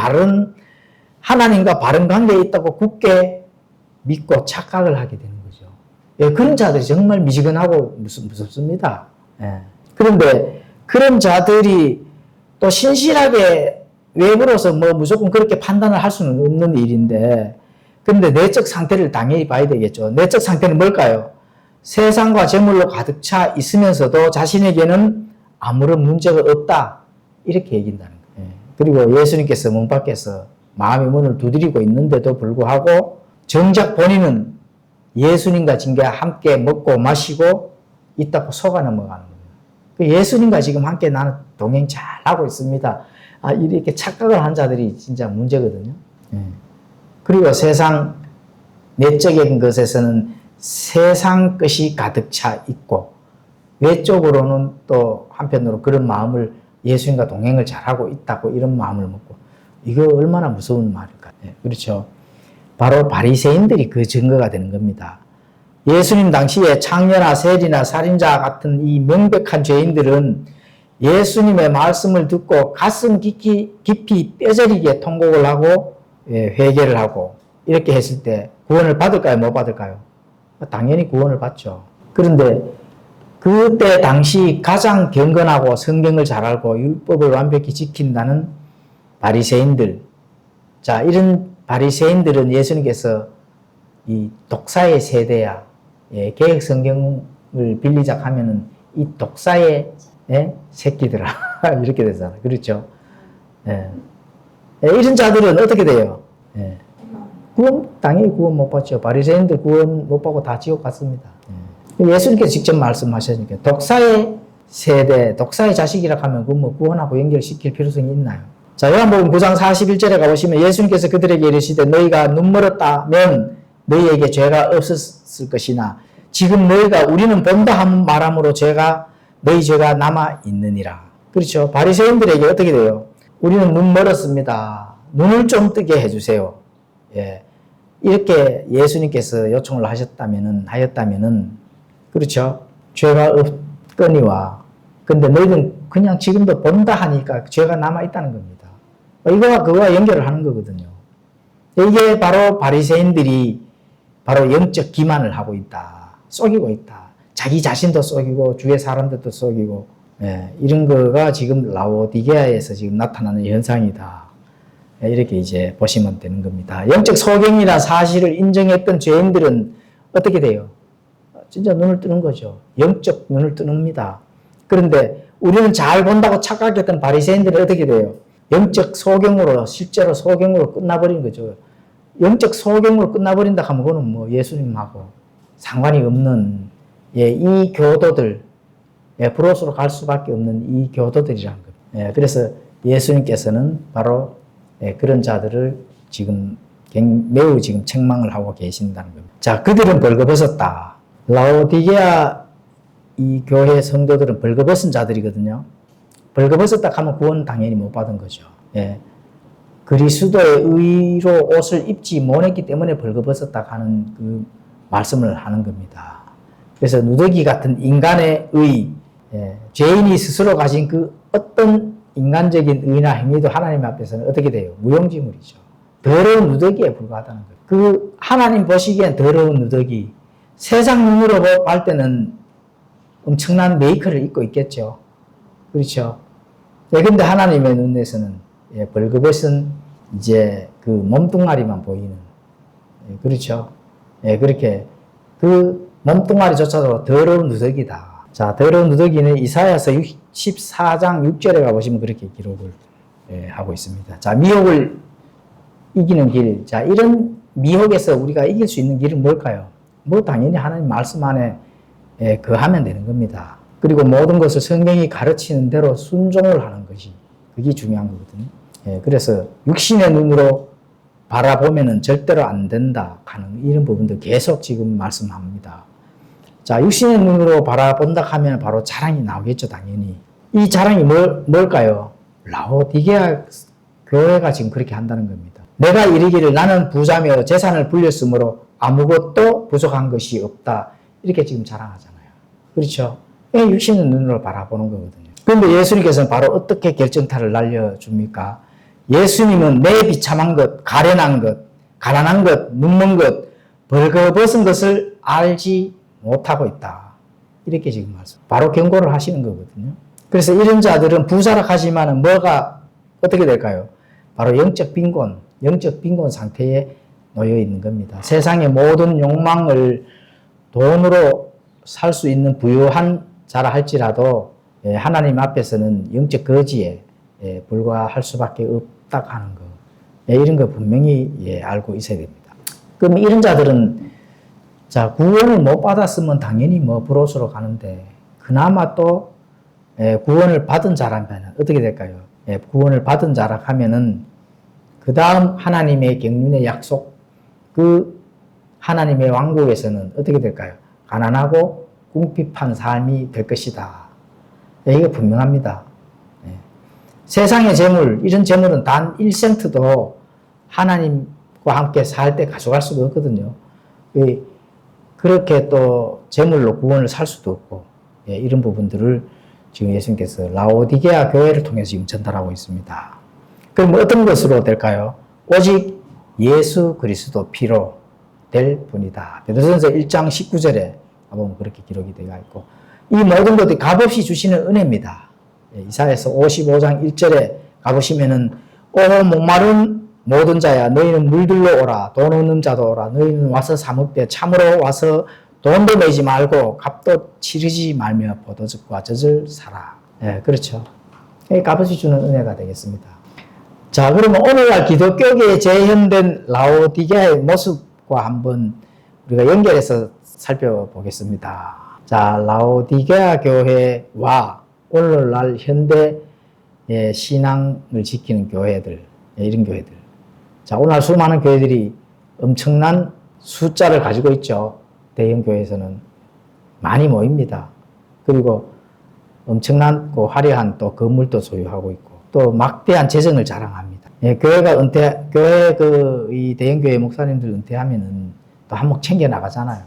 하나님과 바른 관계에 있다고 굳게 믿고 착각을 하게 되는 거죠. 예, 그런 자들이 정말 미지근하고 무섭습니다. 예. 그런데 그런 자들이 또 신실하게 외부로서 무조건 그렇게 판단을 할 수는 없는 일인데, 근데 내적 상태를 당연히 봐야 되겠죠. 내적 상태는 뭘까요? 세상과 재물로 가득 차 있으면서도 자신에게는 아무런 문제가 없다. 이렇게 얘기한다는 거예요. 그리고 예수님께서 문 밖에서 마음의 문을 두드리고 있는데도 불구하고 정작 본인은 예수님과 함께 먹고 마시고 있다고 속아 넘어가는 거예요. 예수님과 지금 함께 나는 동행 잘하고 있습니다. 아, 이렇게 착각을 한 자들이 진짜 문제거든요. 그리고 세상 내적인 것에서는 세상 것이 가득 차 있고 외적으로는 또 한편으로 그런 마음을 예수님과 동행을 잘하고 있다고 이런 마음을 먹고, 이거 얼마나 무서운 말일까요? 그렇죠. 바로 바리새인들이 그 증거가 되는 겁니다. 예수님 당시에 창녀나 세리나 살인자 같은 이 명백한 죄인들은 예수님의 말씀을 듣고 가슴 깊이 뼈저리게 통곡을 하고 회개를 하고 이렇게 했을 때 구원을 받을까요? 못 받을까요? 당연히 구원을 받죠. 그런데 그때 당시 가장 경건하고 성경을 잘 알고 율법을 완벽히 지킨다는 바리새인들, 자, 이런 바리새인들은 예수님께서 이 독사의 세대야, 개혁 성경을 빌리작 하면은 이 독사의 새끼들아 이렇게 되잖아요. 그렇죠? 이런 자들은 어떻게 돼요? 당연히 구원 못 받죠. 바리새인들 구원 못 받고 다 지옥 갔습니다. 예수님께서 직접 말씀하셨으니까 독사의 세대, 독사의 자식이라 하면 구원하고 연결시킬 필요성이 있나요? 자, 요한복음 9장 41절에 가보시면 예수님께서 그들에게 이르시되 너희가 눈멀었다면 너희에게 죄가 없었을 것이나 지금 너희가 우리는 본다 한 말함으로 너희 죄가 남아 있느니라. 그렇죠? 바리새인들에게 어떻게 돼요? 우리는 눈 멀었습니다. 눈을 좀 뜨게 해주세요. 이렇게 예수님께서 요청을 하였다면은 그렇죠? 죄가 없거니와. 근데 너희는 그냥 지금도 본다 하니까 죄가 남아 있다는 겁니다. 이거와 그거와 연결을 하는 거거든요. 이게 바로 바리새인들이 바로 영적 기만을 하고 있다. 속이고 있다. 자기 자신도 속이고 주위의 사람들도 속이고 이런 거가 지금 라오디게아에서 지금 나타나는 현상이다. 이렇게 이제 보시면 되는 겁니다. 영적 소경이라 사실을 인정했던 죄인들은 어떻게 돼요? 진짜 눈을 뜨는 거죠. 영적 눈을 뜨는니다. 그런데 우리는 잘 본다고 착각했던 바리새인들은 어떻게 돼요? 영적 소경으로 실제로 소경으로 끝나버린 거죠. 영적 소경으로 끝나버린다 하면 그거는 뭐 예수님하고 상관이 없는 이 교도들 브로스로 갈 수밖에 없는 이 교도들이라는 겁니다. 그래서 예수님께서는 바로 그런 자들을 지금 매우 지금 책망을 하고 계신다는 겁니다. 자, 그들은 벌거벗었다. 라오디게아 이 교회 성도들은 벌거벗은 자들이거든요. 벌거벗었다 하면 구원 당연히 못 받은 거죠. 그리스도의 의로 옷을 입지 못했기 때문에 벌거벗었다 하는 그 말씀을 하는 겁니다. 그래서 누더기 같은 인간의 의, 죄인이 스스로 가진 그 어떤 인간적인 의나 행위도 하나님 앞에서는 어떻게 돼요? 무용지물이죠. 더러운 누더기에 불과하다는 거예요. 그 하나님 보시기엔 더러운 누더기, 세상 눈으로 볼 때는 엄청난 메이크를 입고 있겠죠. 그렇죠. 근데 하나님의 눈에서는 벌거벗은 이제 그 몸뚱아리만 보이는, 그렇죠. 그렇게 그 몸뚱아리조차도 더러운 누더기다. 자, 더러운 누더기는 이사야서 14장 6절에 가보시면 그렇게 기록을 하고 있습니다. 자, 미혹을 이기는 길. 자, 이런 미혹에서 우리가 이길 수 있는 길은 뭘까요? 뭐 당연히 하나님 말씀 안에 거하면 되는 겁니다. 그리고 모든 것을 성경이 가르치는 대로 순종을 하는 것이 그게 중요한 거거든요. 그래서 육신의 눈으로 바라보면은 절대로 안 된다 하는 이런 부분도 계속 지금 말씀합니다. 자, 육신의 눈으로 바라본다 하면 바로 자랑이 나오겠죠, 당연히. 이 자랑이 뭘까요? 라오디게아 교회가 지금 그렇게 한다는 겁니다. 내가 이르기를 나는 부자며 재산을 불렸으므로 아무것도 부족한 것이 없다. 이렇게 지금 자랑하잖아요. 그렇죠? 육신의 눈으로 바라보는 거거든요. 그런데 예수님께서는 바로 어떻게 결정타를 날려줍니까? 예수님은 내 비참한 것, 가련한 것, 가난한 것, 눈먼 것, 벌거벗은 것을 알지 못하고 있다. 이렇게 지금 말씀. 바로 경고를 하시는 거거든요. 그래서 이런 자들은 부자라 하지만 뭐가 어떻게 될까요? 바로 영적 빈곤 상태에 놓여 있는 겁니다. 세상의 모든 욕망을 돈으로 살 수 있는 부유한 자라 할지라도 하나님 앞에서는 영적 거지에 불과할 수밖에 없다 하는 거. 이런 거 분명히 알고 있어야 됩니다. 그럼 이런 자들은 자, 구원을 못 받았으면 당연히 뭐 브로스로 가는데 그나마 또 구원을 받은 자라면 어떻게 될까요? 구원을 받은 자라 하면은 그 다음 하나님의 경륜의 약속, 그 하나님의 왕국에서는 어떻게 될까요? 가난하고 궁핍한 삶이 될 것이다. 이게 분명합니다. 세상의 재물, 이런 재물은 단 1센트도 하나님과 함께 살 때 가져갈 수가 없거든요. 그렇게 또 재물로 구원을 살 수도 없고, 이런 부분들을 지금 예수님께서 라오디게아 교회를 통해서 지금 전달하고 있습니다. 그럼 어떤 것으로 될까요? 오직 예수 그리스도 피로 될 뿐이다. 베드로전서 1장 19절에 보면 그렇게 기록이 되어 있고, 이 모든 것들이 값없이 주시는 은혜입니다. 이사야서 55장 1절에 가보시면은 오 목마른 모든 자야 너희는 물들러 오라. 돈 없는 자도 오라. 너희는 와서 사먹되 참으로 와서 돈도 내지 말고 값도 치르지 말며 포도즙과 젖을 사라. 그렇죠. 값없이 주는 은혜가 되겠습니다. 자, 그러면 오늘날 기독교계에 재현된 라오디게아의 모습과 한번 우리가 연결해서 살펴보겠습니다. 자, 라오디게아 교회와 오늘날 현대 신앙을 지키는 교회들, 이런 교회들. 자, 오늘 수많은 교회들이 엄청난 숫자를 가지고 있죠. 대형 교회에서는 많이 모입니다. 그리고 엄청난 화려한 또 건물도 소유하고 있고, 또 막대한 재정을 자랑합니다. 교회가 교회 이 대형 교회 목사님들 은퇴하면은 또 한몫 챙겨 나가잖아요.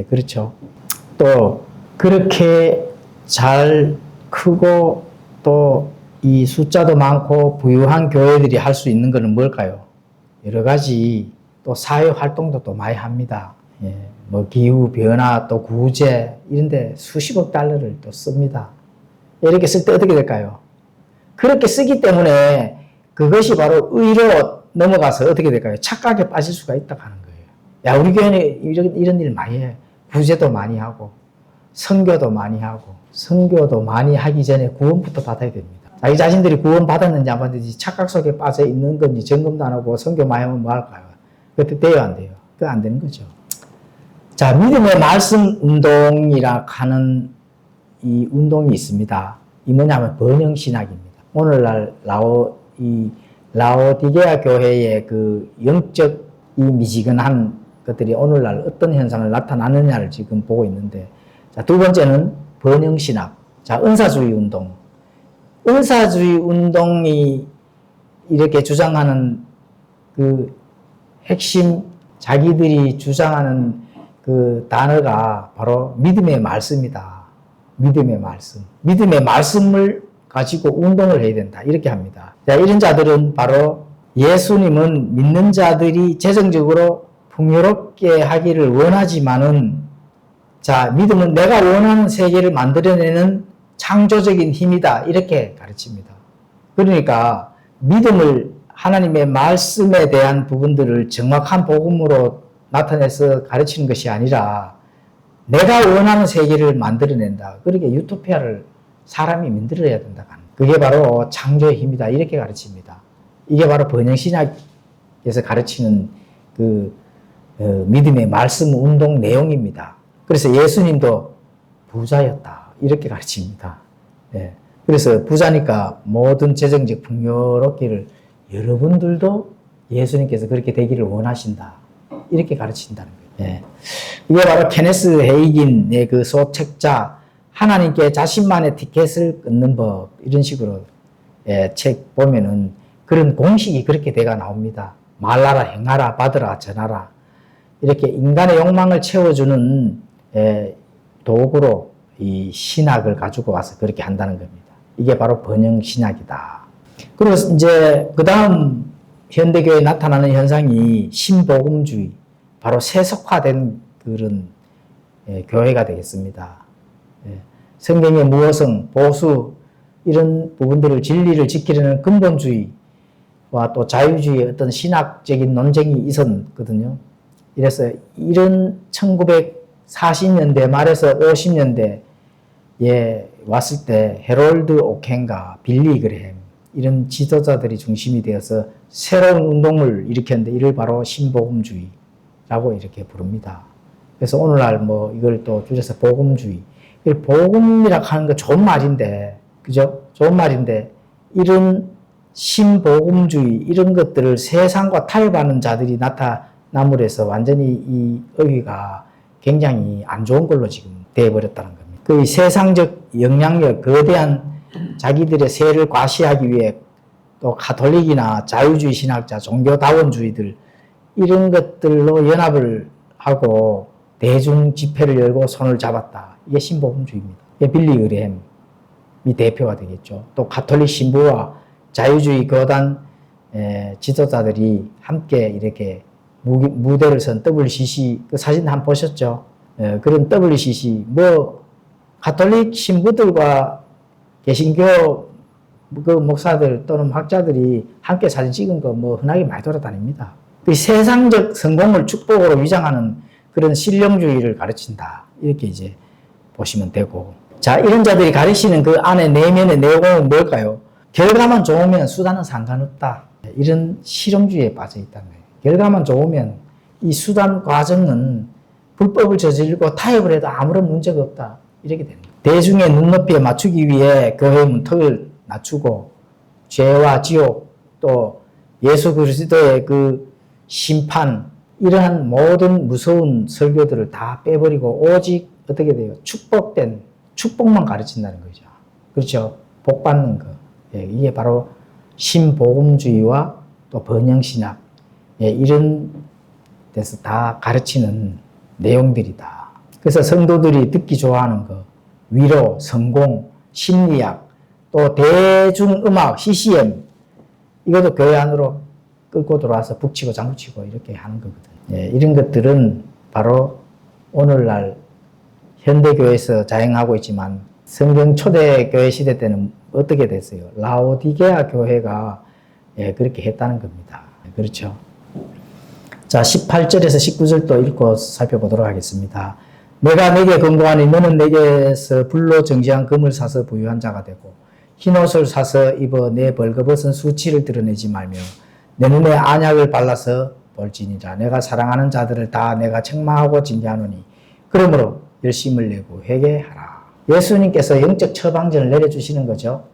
그렇죠. 또 그렇게 잘 크고 또 이 숫자도 많고 부유한 교회들이 할 수 있는 것은 뭘까요? 여러 가지 또 사회 활동도 또 많이 합니다. 예, 뭐 기후 변화 또 구제 이런데 수십억 달러를 또 씁니다. 이렇게 쓸 때 어떻게 될까요? 그렇게 쓰기 때문에 그것이 바로 의로 넘어가서 어떻게 될까요? 착각에 빠질 수가 있다고 하는 거예요. 야, 우리 교회는 이런 일 많이 해. 구제도 많이 하고 선교도 많이 하고 선교도 많이 하기 전에 구원부터 받아야 됩니다. 자기 자신들이 구원 받았는지 안 받았는지 착각 속에 빠져 있는 건지 점검도 안 하고 선교 많이 하면 뭐 할까요? 그때 돼요, 안 돼요? 그거 안 되는 거죠. 자, 믿음의 말씀 운동이라 하는 이 운동이 있습니다. 이 뭐냐면 번영신학입니다. 오늘날 라오디게아 교회의 그 영적 이 미지근한 것들이 오늘날 어떤 현상을 나타나느냐를 지금 보고 있는데, 자, 두 번째는 번영신학. 자, 은사주의 운동. 은사주의 운동이 이렇게 주장하는 그 핵심, 자기들이 주장하는 그 단어가 바로 믿음의 말씀이다. 믿음의 말씀. 믿음의 말씀을 가지고 운동을 해야 된다. 이렇게 합니다. 자, 이런 자들은 바로 예수님은 믿는 자들이 재정적으로 풍요롭게 하기를 원하지만은, 자, 믿음은 내가 원하는 세계를 만들어내는 창조적인 힘이다. 이렇게 가르칩니다. 그러니까 믿음을 하나님의 말씀에 대한 부분들을 정확한 복음으로 나타내서 가르치는 것이 아니라 내가 원하는 세계를 만들어낸다. 그러니까 유토피아를 사람이 만들어야 된다. 그게 바로 창조의 힘이다. 이렇게 가르칩니다. 이게 바로 번영신학에서 가르치는 그 믿음의 말씀 운동 내용입니다. 그래서 예수님도 부자였다. 이렇게 가르칩니다. 예. 그래서 부자니까 모든 재정적 풍요롭기를 여러분들도 예수님께서 그렇게 되기를 원하신다. 이렇게 가르친다는 거예요. 예. 이게 바로 케네스 헤이긴의 그 소책자, 하나님께 자신만의 티켓을 끊는 법, 이런 식으로 책 보면은 그런 공식이 그렇게 돼가 나옵니다. 말하라, 행하라, 받으라, 전하라. 이렇게 인간의 욕망을 채워주는 도구로 이 신학을 가지고 와서 그렇게 한다는 겁니다. 이게 바로 번영신학이다. 그리고 이제 그 다음 현대교회에 나타나는 현상이 신복음주의, 바로 세속화된 그런 교회가 되겠습니다. 성경의 무호성, 보수 이런 부분들을 진리를 지키려는 근본주의와 또 자유주의의 어떤 신학적인 논쟁이 있었거든요. 이래서 이런 1940년대 말에서 50년대에 왔을 때 헤롤드 오켄과 빌리 그레햄 이런 지도자들이 중심이 되어서 새로운 운동을 일으켰는데 이를 바로 신복음주의라고 이렇게 부릅니다. 그래서 오늘날 뭐 이걸 또 줄여서 복음주의. 복음이라고 하는 거 좋은 말인데, 그죠? 좋은 말인데, 이런 신복음주의, 이런 것들을 세상과 타협하는 자들이 나타남으로 해서 완전히 이 의의가 굉장히 안 좋은 걸로 지금 되어버렸다는 겁니다. 그 세상적 영향력, 거대한 자기들의 세를 과시하기 위해 또 가톨릭이나 자유주의 신학자, 종교다원주의들, 이런 것들로 연합을 하고 대중 집회를 열고 손을 잡았다. 이게 신복음주의입니다. 이게 빌리 그레햄이 대표가 되겠죠. 또 가톨릭 신부와 자유주의 교단 지도자들이 함께 이렇게 무대를 선 WCC, 그 사진 한번 보셨죠? 그런 WCC, 뭐 가톨릭 신부들과 개신교 그 목사들 또는 학자들이 함께 사진 찍은 거 뭐 흔하게 많이 돌아다닙니다. 그 세상적 성공을 축복으로 위장하는 그런 신령주의를 가르친다. 이렇게 이제 보시면 되고. 자, 이런 자들이 가르치는 그 안에 내면의 내용은 뭘까요? 결과만 좋으면 수단은 상관없다. 이런 실용주의에 빠져 있다는 거예요. 결과만 좋으면 이 수단 과정은 불법을 저지르고 타협을 해도 아무런 문제가 없다. 이렇게 되는 거예요. 대중의 눈높이에 맞추기 위해 교회의 문턱을 낮추고 죄와 지옥 또 예수 그리스도의 그 심판 이러한 모든 무서운 설교들을 다 빼버리고 오직 어떻게 돼요? 축복만 가르친다는 거죠. 그렇죠? 복 받는 거. 이게 바로 신복음주의와 또 번영신학 이런 데서 다 가르치는 내용들이다. 그래서 성도들이 듣기 좋아하는 거, 위로, 성공, 심리학, 또 대중음악, CCM, 이것도 교회 안으로 끌고 들어와서 북치고 장구치고 이렇게 하는 거거든요. 예, 이런 것들은 바로 오늘날 현대교회에서 자행하고 있지만 성경 초대교회 시대 때는 어떻게 됐어요? 라오디게아 교회가 그렇게 했다는 겁니다. 그렇죠? 자, 18절에서 19절도 읽고 살펴보도록 하겠습니다. 내가 내게 권고하니 너는 내게서 불로 정지한 금을 사서 부유한 자가 되고 흰옷을 사서 입어 내 벌거벗은 수치를 드러내지 말며 내 눈에 안약을 발라서 볼지니라. 내가 사랑하는 자들을 다 내가 책망하고 징계하노니 그러므로 열심을 내고 회개하라. 예수님께서 영적 처방전을 내려주시는 거죠.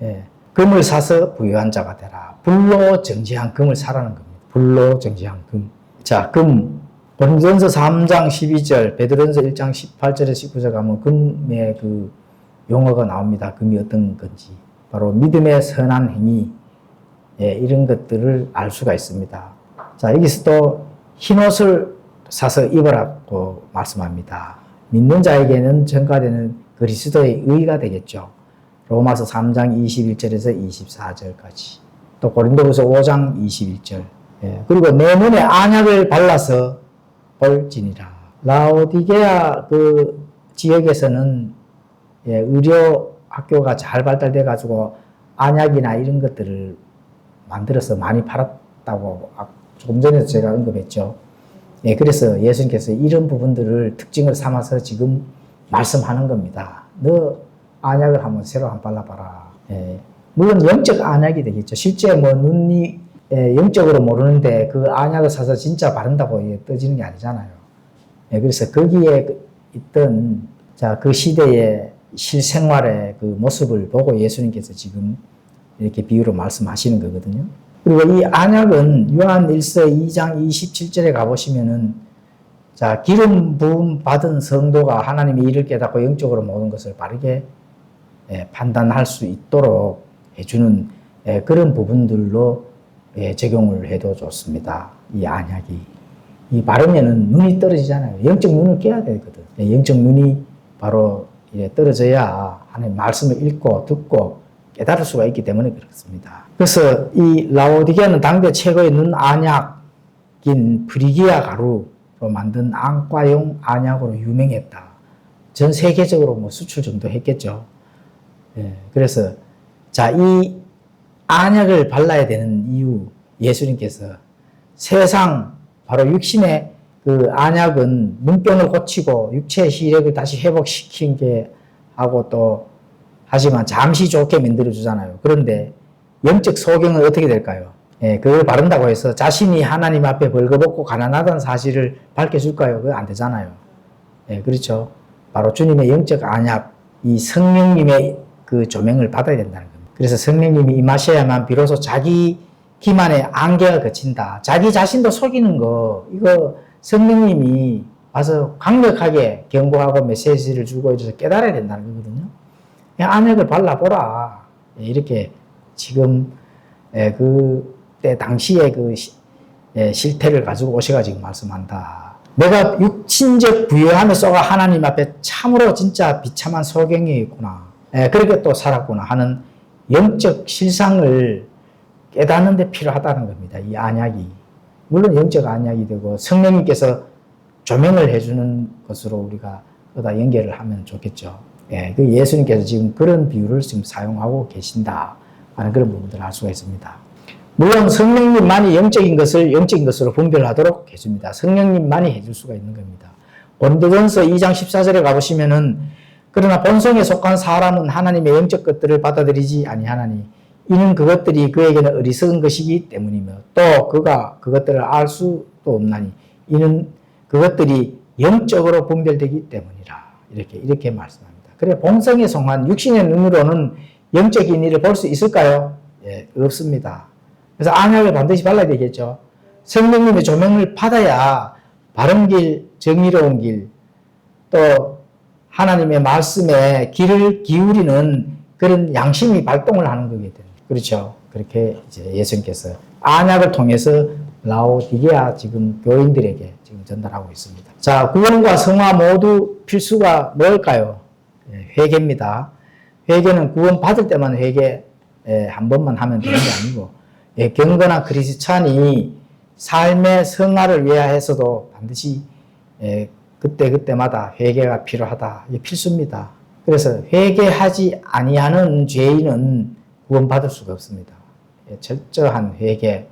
예. 금을 사서 부유한 자가 되라. 불로 정지한 금을 사라는 겁니다. 불로 정지한 금. 자, 금. 고린도전서 3장 12절, 베드로전서 1장 18절에서 19절 가면 금의 그 용어가 나옵니다. 금이 어떤 건지. 바로 믿음의 선한 행위, 이런 것들을 알 수가 있습니다. 자, 여기서 또 흰옷을 사서 입으라고 말씀합니다. 믿는 자에게는 전가되는 그리스도의 의가 되겠죠. 로마서 3장 21절에서 24절까지. 또 고린도후서 5장 21절. 그리고 내 눈에 안약을 발라서 볼지니라. 라오디게아 그 지역에서는 의료 학교가 잘 발달돼 가지고 안약이나 이런 것들을 만들어서 많이 팔았다고 조금 전에 제가 언급했죠. 그래서 예수님께서 이런 부분들을 특징을 삼아서 지금 말씀하는 겁니다. 너 안약을 한번 새로 한번 발라봐라. 물론 영적 안약이 되겠죠. 실제 뭐 눈이 영적으로 모르는데 그 안약을 사서 진짜 바른다고 떠지는 게 아니잖아요. 그래서 거기에 있던 그 시대의 실생활의 그 모습을 보고 예수님께서 지금 이렇게 비유로 말씀하시는 거거든요. 그리고 이 안약은 요한 1서 2장 27절에 가보시면은 기름 부음 받은 성도가 하나님의 일을 깨닫고 영적으로 모든 것을 바르게 판단할 수 있도록 해주는 그런 부분들로 적용을 해도 좋습니다. 이 안약이. 이 바르면은 눈이 떨어지잖아요. 영적 눈을 깨야 되거든. 영적 눈이 바로 떨어져야 하나님 말씀을 읽고 듣고 깨달을 수가 있기 때문에 그렇습니다. 그래서 이 라오디게아는 당대 최고의 눈 안약인 프리기아 가루로 만든 안과용 안약으로 유명했다. 전 세계적으로 뭐 수출 정도 했겠죠. 그래서 이 안약을 발라야 되는 이유, 예수님께서 세상 바로 육신의 그 안약은 눈병을 고치고 육체의 시력을 다시 회복시킨 게 하고 또 하지만 잠시 좋게 만들어주잖아요. 그런데 영적 소경은 어떻게 될까요? 그걸 바른다고 해서 자신이 하나님 앞에 벌거벗고 가난하다는 사실을 밝혀줄까요? 그거 안 되잖아요. 그렇죠. 바로 주님의 영적 안약, 이 성령님의 그 조명을 받아야 된다는 겁니다. 그래서 성령님이 임하셔야만 비로소 자기 기만의 안개가 그친다. 자기 자신도 속이는 거, 이거 성령님이 와서 강력하게 경고하고 메시지를 주고 이래서 깨달아야 된다는 거거든요. 그냥 안약을 발라보라. 이렇게 지금 그때 당시에 그 실태를 가지고 오셔가 지금 말씀한다. 내가 육신적 부유함에 쏘가 하나님 앞에 참으로 진짜 비참한 소경이었구나. 그렇게 또 살았구나 하는 영적 실상을 깨닫는 데 필요하다는 겁니다. 이 안약이. 물론 영적 안약이 되고 성령님께서 조명을 해주는 것으로 우리가 거기다 연결을 하면 좋겠죠. 그 예수님께서 지금 그런 비유를 지금 사용하고 계신다 하는 그런 부분들을 알 수가 있습니다. 물론 성령님만이 영적인 것을 영적인 것으로 분별하도록 해줍니다. 성령님만이 해줄 수가 있는 겁니다. 고린도전서 2장 14절에 가보시면은 그러나 본성에 속한 사람은 하나님의 영적 것들을 받아들이지 아니하나니 이는 그것들이 그에게는 어리석은 것이기 때문이며 또 그가 그것들을 알 수도 없나니 이는 그것들이 영적으로 분별되기 때문이라. 이렇게 말씀합니다. 그래 본성에 속한 육신의 눈으로는 영적인 일을 볼 수 있을까요? 없습니다. 그래서 안약을 반드시 발라야 되겠죠. 성령님의 조명을 받아야 바른 길, 정의로운 길, 또 하나님의 말씀에 귀를 기울이는 그런 양심이 발동을 하는 거게 됩니다. 그렇죠. 그렇게 이제 예수님께서 안약을 통해서 라오디게아 지금 교인들에게 지금 전달하고 있습니다. 자, 구원과 성화 모두 필수가 뭘까요? 회개입니다. 회개는 구원 받을 때만 회개 한 번만 하면 되는 게 아니고 경건한 크리스찬이 삶의 성화를 위하여서도 반드시 그때마다 회개가 필요하다. 이게 필수입니다. 그래서 회개하지 아니하는 죄인은 구원받을 수가 없습니다. 철저한 회개를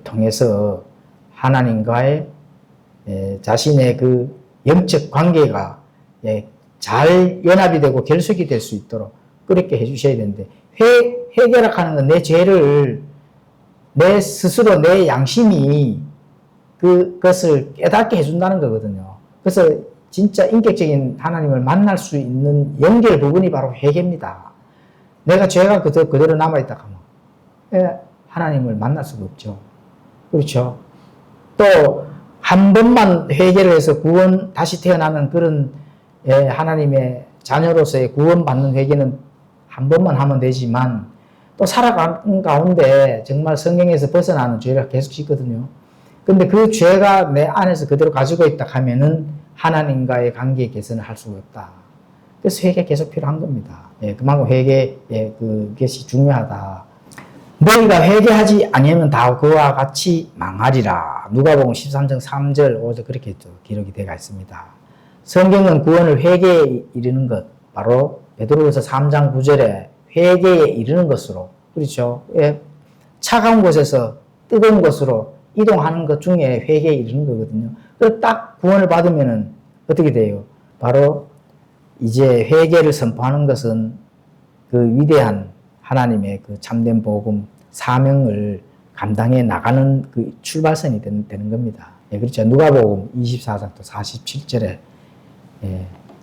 통해서 하나님과의 자신의 그 영적 관계가 잘 연합이 되고 결속이 될 수 있도록 그렇게 해주셔야 되는데 회개라 하는 건 내 죄를 내 스스로 내 양심이 그것을 깨닫게 해준다는 거거든요. 그래서 진짜 인격적인 하나님을 만날 수 있는 연결 부분이 바로 회개입니다. 내가 죄가 그대로 남아있다 하면 하나님을 만날 수가 없죠. 그렇죠. 또 한 번만 회개를 해서 다시 태어나는 그런 하나님의 자녀로서의 구원받는 회개는 한 번만 하면 되지만 또 살아가는 가운데 정말 성경에서 벗어나는 죄가 계속 있거든요. 근데 그 죄가 내 안에서 그대로 가지고 있다 하면은 하나님과의 관계 개선을 할 수가 없다. 그래서 회개 계속 필요한 겁니다. 그만큼 그것이 중요하다. 너희가 회개하지 아니하면 다 그와 같이 망하리라. 누가복음 13장 3절 5절 그렇게 기록이 되어 있습니다. 성경은 구원을 회개에 이르는 것, 바로 베드로후서 3장 9절에 회개에 이르는 것으로, 그렇죠? 차가운 곳에서 뜨거운 곳으로 이동하는 것 중에 회개에 이르는 거거든요. 그래서 딱 구원을 받으면은 어떻게 돼요? 바로 이제 회개를 선포하는 것은 그 위대한 하나님의 그 참된 복음 사명을 감당해 나가는 그 출발선이 되는 겁니다. 그렇죠. 누가복음 24장 또 47절에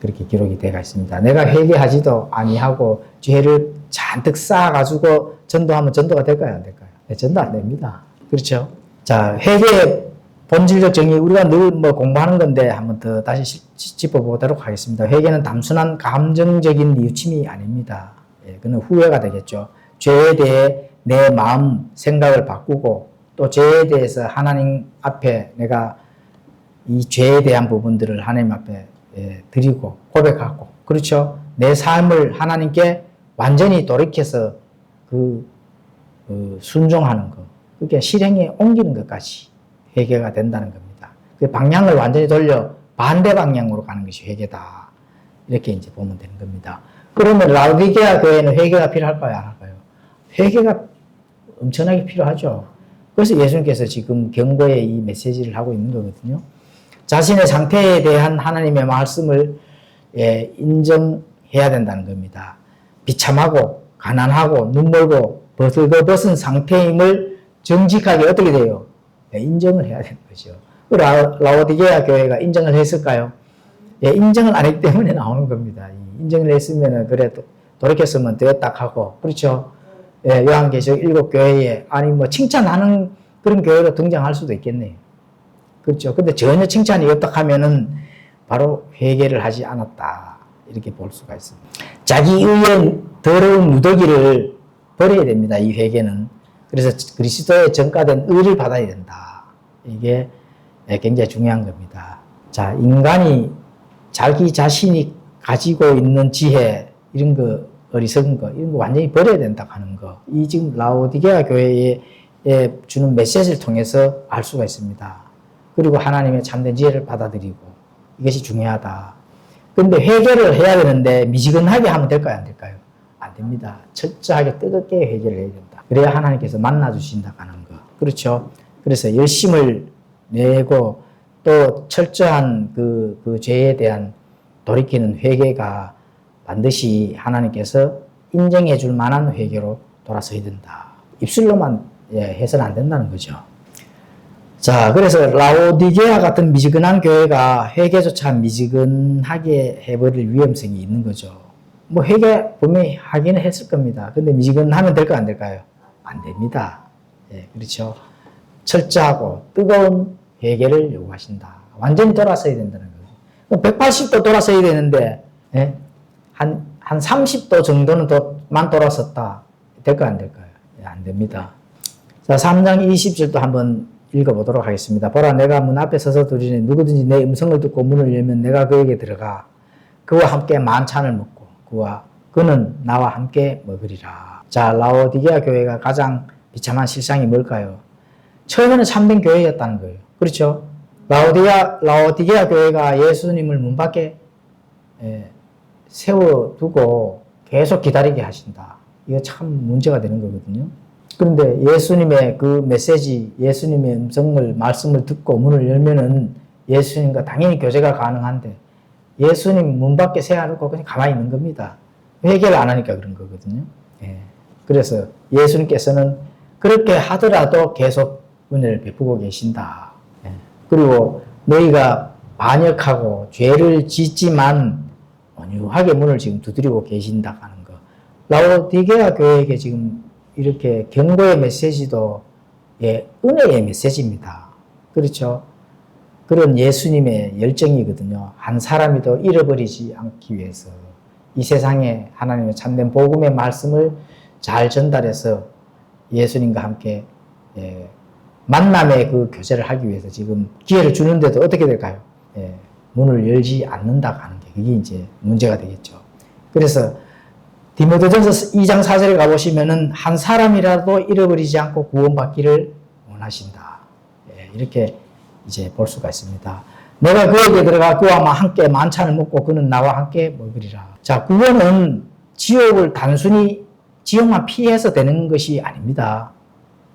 그렇게 기록이 되어 있습니다. 내가 회개하지도 아니하고 죄를 잔뜩 쌓아가지고 전도하면 전도가 될까요? 안 될까요? 전도 안 됩니다. 그렇죠. 자, 회개의 본질적 정의, 우리가 늘 공부하는 건데 한번 더 다시 짚어보도록 하겠습니다. 회개는 단순한 감정적인 뉘우침이 아닙니다. 그는 후회가 되겠죠. 죄에 대해 내 마음, 생각을 바꾸고 또 죄에 대해서 하나님 앞에 내가 이 죄에 대한 부분들을 하나님 앞에 드리고 고백하고, 그렇죠. 내 삶을 하나님께 완전히 돌이켜서 순종하는 것, 그게 실행에 옮기는 것까지 회개가 된다는 겁니다. 그 방향을 완전히 돌려 반대 방향으로 가는 것이 회개다. 이렇게 이제 보면 되는 겁니다. 그러면 라오디게아 교회는 회개가 필요할까요? 안 할까요? 회개가 엄청나게 필요하죠. 그래서 예수님께서 지금 경고의 이 메시지를 하고 있는 거거든요. 자신의 상태에 대한 하나님의 말씀을 인정해야 된다는 겁니다. 비참하고 가난하고 눈멀고 벌거벗은 상태임을 정직하게 어떻게 돼요? 인정을 해야 되는 거죠. 라오디게아 교회가 인정을 했을까요? 인정을 안 했기 때문에 나오는 겁니다. 인정을 했으면 그래도 돌이켰으면 되었다 하고, 그렇죠. 요한계시록 7교회에 칭찬하는 그런 교회로 등장할 수도 있겠네요. 그렇죠. 근데 전혀 칭찬이 없다 하면은 바로 회개를 하지 않았다. 이렇게 볼 수가 있습니다. 자기 의의 더러운 누더기를 버려야 됩니다. 이 회개는. 그래서 그리스도의 전가된 의를 받아야 된다. 이게 굉장히 중요한 겁니다. 자, 인간이 자기 자신이 가지고 있는 지혜, 이런 거, 어리석은 거, 이런 거 완전히 버려야 된다 하는 거. 이 지금 라오디게아 교회에 주는 메시지를 통해서 알 수가 있습니다. 그리고 하나님의 참된 지혜를 받아들이고, 이것이 중요하다. 근데 회개를 해야 되는데 미지근하게 하면 될까요? 안 될까요? 안 됩니다. 철저하게 뜨겁게 회개를 해야 된다. 그래야 하나님께서 만나주신다 하는 거. 그렇죠? 그래서 열심을 내고 또 철저한 그 죄에 대한 돌이키는 회개가 반드시 하나님께서 인정해 줄 만한 회개로 돌아서야 된다. 입술로만 해서는 안 된다는 거죠. 자, 그래서 라오디게아 같은 미지근한 교회가 회개조차 미지근하게 해버릴 위험성이 있는 거죠. 회개 분명히 하기는 했을 겁니다. 근데 미지근하면 될까 안 될까요? 안 됩니다. 그렇죠. 철저하고 뜨거운 회개를 요구하신다. 완전히 돌아서야 된다는 거죠. 180도 돌아서야 되는데 한 30도 정도는 만 돌아섰다. 될까 안 될까요? 안 됩니다. 자, 3장 20절도 한번 읽어보도록 하겠습니다. 보라, 내가 문 앞에 서서 두드리니 누구든지 내 음성을 듣고 문을 열면 내가 그에게 들어가 그와 함께 만찬을 먹고 그와 그는 나와 함께 먹으리라. 자, 라오디게아 교회가 가장 비참한 실상이 뭘까요? 처음에는 참된 교회였다는 거예요. 그렇죠? 라오디게아 교회가 예수님을 문 밖에 세워두고 계속 기다리게 하신다. 이거 참 문제가 되는 거거든요. 그런데 예수님의 그 메시지, 예수님의 말씀을 듣고 문을 열면은 예수님과 당연히 교제가 가능한데 예수님 문 밖에 세워놓고 그냥 가만히 있는 겁니다. 회개를 안 하니까 그런 거거든요. 그래서 예수님께서는 그렇게 하더라도 계속 은혜를 베푸고 계신다. 그리고 너희가 반역하고 죄를 짓지만 온유하게 문을 지금 두드리고 계신다 하는 거. 라오디게아 교회에게 지금 이렇게 경고의 메시지도 은혜의 메시지입니다. 그렇죠? 그런 예수님의 열정이거든요. 한 사람이 더 잃어버리지 않기 위해서 이 세상에 하나님의 참된 복음의 말씀을 잘 전달해서 예수님과 함께 만남의 그 교제를 하기 위해서 지금 기회를 주는데도 어떻게 될까요? 문을 열지 않는다고 하는 게 그게 이제 문제가 되겠죠. 그래서 디모데전서 2장 4절에 가보시면은 한 사람이라도 잃어버리지 않고 구원받기를 원하신다. 이렇게 이제 볼 수가 있습니다. 내가 그에게 들어가 그와 함께 만찬을 먹고 그는 나와 함께 먹으리라. 자, 구원은 지옥을 단순히 지옥만 피해서 되는 것이 아닙니다.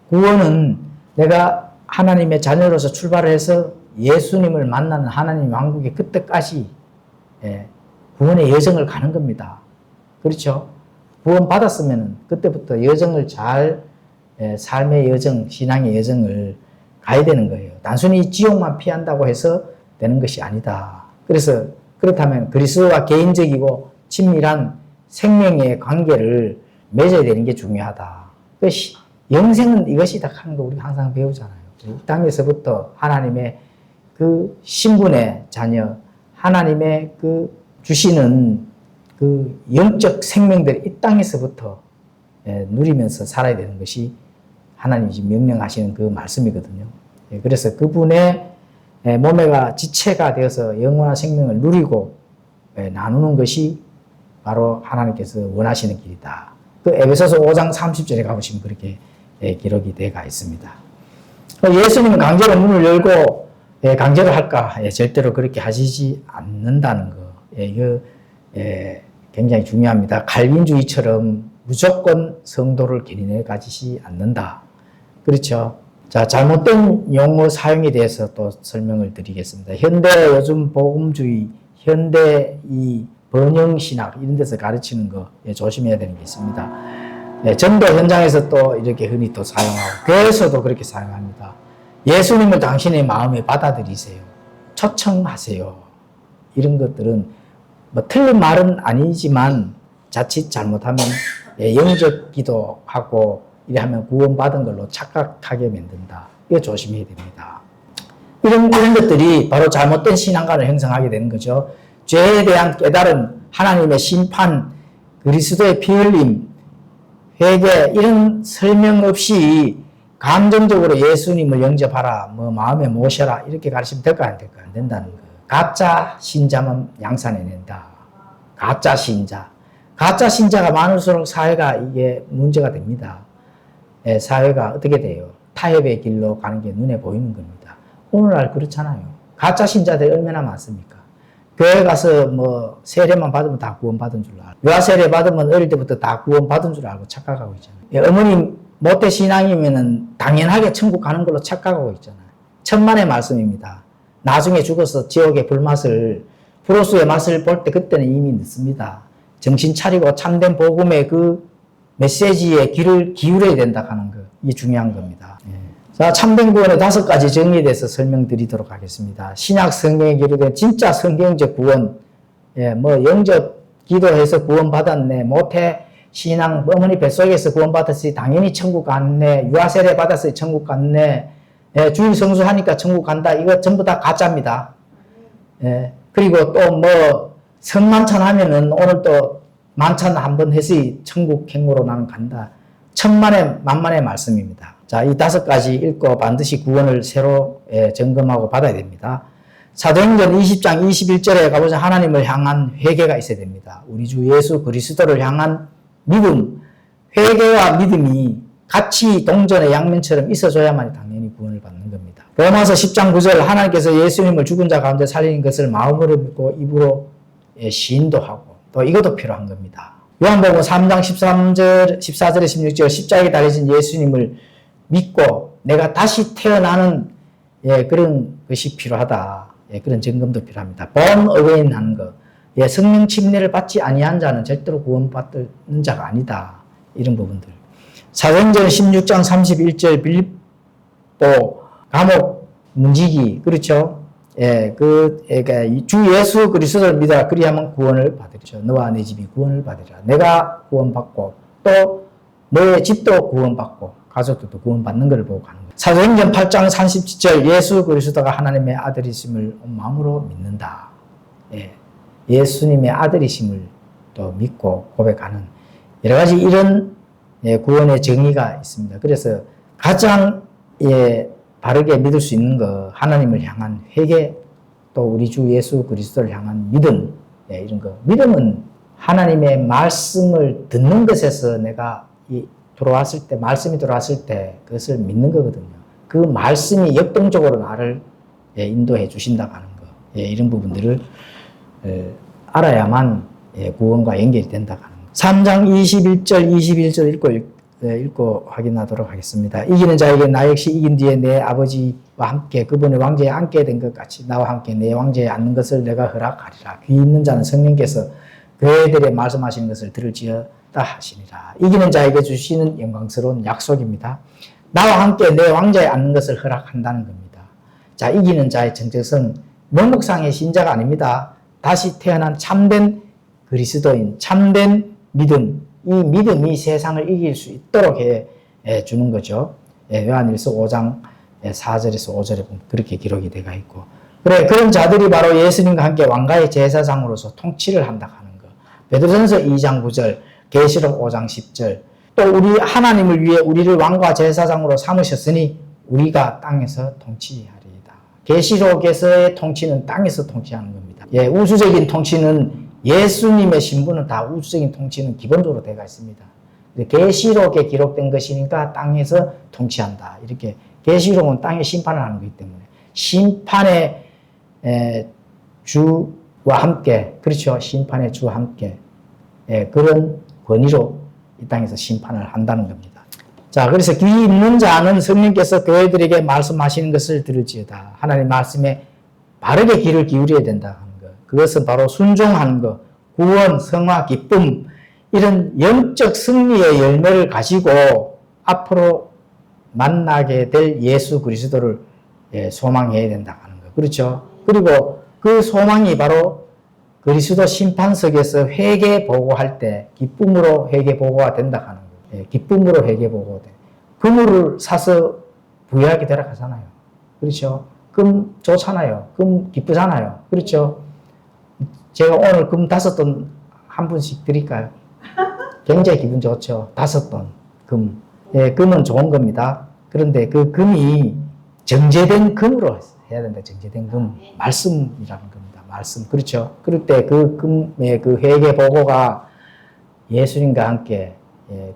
구원은 내가 하나님의 자녀로서 출발을 해서 예수님을 만나는 하나님 왕국의 그때까지 구원의 여정을 가는 겁니다. 그렇죠? 구원 받았으면 그때부터 여정을 잘 삶의 여정, 신앙의 여정을 가야 되는 거예요. 단순히 지옥만 피한다고 해서 되는 것이 아니다. 그래서 그렇다면 그리스도와 개인적이고 친밀한 생명의 관계를 맺어야 되는 게 중요하다. 영생은 이것이다 하는 거 우리가 항상 배우잖아요. 이 땅에서부터 하나님의 그 신분의 자녀, 하나님의 그 주시는 그 영적 생명들이 이 땅에서부터 누리면서 살아야 되는 것이 하나님이 명령하시는 그 말씀이거든요. 그래서 그분의 몸에가 지체가 되어서 영원한 생명을 누리고 나누는 것이 바로 하나님께서 원하시는 길이다. 그 에베소서 5장 30절에 가보시면 그렇게 기록이 되어 있습니다. 예수님은 강제로 문을 열고 강제로 할까? 절대로 그렇게 하시지 않는다는 거. 이거 굉장히 중요합니다. 칼빈주의처럼 무조건 성도를 견인해 가지시 않는다. 그렇죠? 자, 잘못된 용어 사용에 대해서 또 설명을 드리겠습니다. 현대 요즘 복음주의, 현대 이 번영신학 이런 데서 가르치는 거 조심해야 되는 게 있습니다. 전도 현장에서 또 이렇게 흔히 또 사용하고 교회에서도 그렇게 사용합니다. 예수님을 당신의 마음에 받아들이세요. 초청하세요. 이런 것들은 뭐 틀린 말은 아니지만 자칫 잘못하면 영적 기도하고 이래 하면 구원받은 걸로 착각하게 만든다. 이거 조심해야 됩니다. 이런 것들이 바로 잘못된 신앙관을 형성하게 되는 거죠. 죄에 대한 깨달음, 하나님의 심판, 그리스도의 피 흘림, 회개 이런 설명 없이 감정적으로 예수님을 영접하라, 뭐 마음에 모셔라 이렇게 가르치면 될까 안 될까? 안 된다는 거예요. 가짜 신자만 양산해낸다. 가짜 신자. 가짜 신자가 많을수록 사회가 이게 문제가 됩니다. 사회가 어떻게 돼요? 타협의 길로 가는 게 눈에 보이는 겁니다. 오늘날 그렇잖아요. 가짜 신자들이 얼마나 많습니까? 교회 가서 뭐 세례만 받으면 다 구원받은 줄 알고 유아 세례 받으면 어릴 때부터 다 구원받은 줄 알고 착각하고 있잖아요. 어머님 모태 신앙이면은 당연하게 천국 가는 걸로 착각하고 있잖아요. 천만의 말씀입니다. 나중에 죽어서 지옥의 불맛을 브로스의 맛을 볼 때 그때는 이미 늦습니다. 정신 차리고 참된 복음의 그 메시지에 귀를 기울여야 된다 하는 거 이게 중요한 겁니다. 자, 참된 구원의 5가지 정의에 대해서 설명드리도록 하겠습니다. 신약 성경에 기록된 진짜 성경적 구원, 뭐 영접 기도해서 구원받았네, 모태 신앙 어머니 뱃속에서 구원받았으니 당연히 천국 갔네, 유아세례 받았으니 천국 갔네, 주일 성수하니까 천국 간다. 이거 전부 다 가짜입니다. 그리고 또 뭐 성만찬 하면은 오늘 또 만찬 한번 했으니 천국 행으로 나는 간다. 천만의 만만의 말씀입니다. 자, 이 5가지 읽고 반드시 구원을 새로 점검하고 받아야 됩니다. 사도행전 20장 21절에 가보자 하나님을 향한 회개가 있어야 됩니다. 우리 주 예수 그리스도를 향한 믿음, 회개와 믿음이 같이 동전의 양면처럼 있어줘야만 당연히 구원을 받는 겁니다. 로마서 10장 9절 하나님께서 예수님을 죽은 자 가운데 살리는 것을 마음으로 믿고 입으로 시인도 하고 또 이것도 필요한 겁니다. 요한복음 3장 14절에 16절 십자가에 달리신 예수님을 믿고 내가 다시 태어나는 그런 것이 필요하다. 그런 점검도 필요합니다. born again 하는 것. 성령 침례를 받지 아니한 자는 절대로 구원받는 자가 아니다. 이런 부분들. 사도행전 16장 31절 빌립보 감옥 문지기 그렇죠? 주 예수 그리스도를 믿어라 그리하면 구원을 받으리라. 너와 내 집이 구원을 받으리라. 내가 구원받고 또 너의 집도 구원받고 가족들도 구원받는 것을 보고 가는 거예요. 사도행전 8장 37절 예수 그리스도가 하나님의 아들이심을 온 마음으로 믿는다. 예수님의 아들이심을 또 믿고 고백하는 여러 가지 이런 구원의 정의가 있습니다. 그래서 가장 바르게 믿을 수 있는 거 하나님을 향한 회개 또 우리 주 예수 그리스도를 향한 믿음 이런 거. 믿음은 하나님의 말씀을 듣는 것에서 내가 들어왔을 때 말씀이 들어왔을 때 그것을 믿는 거거든요. 그 말씀이 역동적으로 나를 인도해 주신다고 하는 거. 이런 부분들을 알아야만 구원과 연결이 된다고 하는 거. 3장 21절 읽고 확인하도록 하겠습니다. 이기는 자에게 나 역시 이긴 뒤에 내 아버지와 함께 그분의 왕좌에 앉게 된 것 같이 나와 함께 내 왕좌에 앉는 것을 내가 허락하리라. 귀 있는 자는 성령께서 교회들의 말씀하시는 것을 들을지어다 하시니라. 이기는 자에게 주시는 영광스러운 약속입니다. 나와 함께 내 왕좌에 앉는 것을 허락한다는 겁니다. 자, 이기는 자의 정체성 명목상의 신자가 아닙니다. 다시 태어난 참된 그리스도인, 참된 믿음, 이 믿음이 세상을 이길 수 있도록 해 주는 거죠. 요한일서 5장 4절에서 5절에 보면 그렇게 기록이 되어 있고, 그래 그런 자들이 바로 예수님과 함께 왕가의 제사장으로서 통치를 한다고 하는 거. 베드로전서 2장 9절, 계시록 5장 10절. 또 우리 하나님을 위해 우리를 왕과 제사장으로 삼으셨으니 우리가 땅에서 통치하리이다. 계시록에서의 통치는 땅에서 통치하는 겁니다. 우주적인 통치는 예수님의 신분은 다 우주적인 통치는 기본적으로 되어 있습니다. 계시록에 기록된 것이니까 땅에서 통치한다. 이렇게 계시록은 땅에 심판을 하는 거기 때문에 심판의 주와 함께, 그렇죠? 심판의 주와 함께 그런 권위로 이 땅에서 심판을 한다는 겁니다. 자, 그래서 귀 있는 자는 성령께서 교회들에게 말씀하시는 것을 들을지어다. 하나님 말씀에 바르게 귀를 기울여야 된다 하는 것. 그것은 바로 순종하는 것, 구원, 성화, 기쁨, 이런 영적 승리의 열매를 가지고 앞으로 만나게 될 예수 그리스도를 소망해야 된다 하는 것. 그렇죠? 그리고 그 소망이 바로 그리스도 심판석에서 회개 보고할 때 기쁨으로 회개 보고가 된다 하는 거예요. 기쁨으로 회개 보고가 돼. 금을 사서 부유하게 되라가잖아요. 그렇죠? 금 좋잖아요. 금 기쁘잖아요. 그렇죠? 제가 오늘 금 5돈 한 분씩 드릴까요? 굉장히 기분 좋죠. 5돈 금. 금은 좋은 겁니다. 그런데 그 금이 정제된 금으로 해야 된다. 정제된 금. 말씀이라는 겁니다. 말씀. 그렇죠. 그럴 때 그 금의 그 회개 보고가 예수님과 함께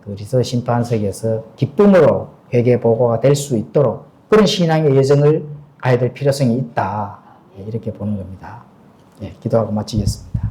그리스도 심판석에서 기쁨으로 회개 보고가 될 수 있도록 그런 신앙의 여정을 가야 될 필요성이 있다. 이렇게 보는 겁니다. 기도하고 마치겠습니다.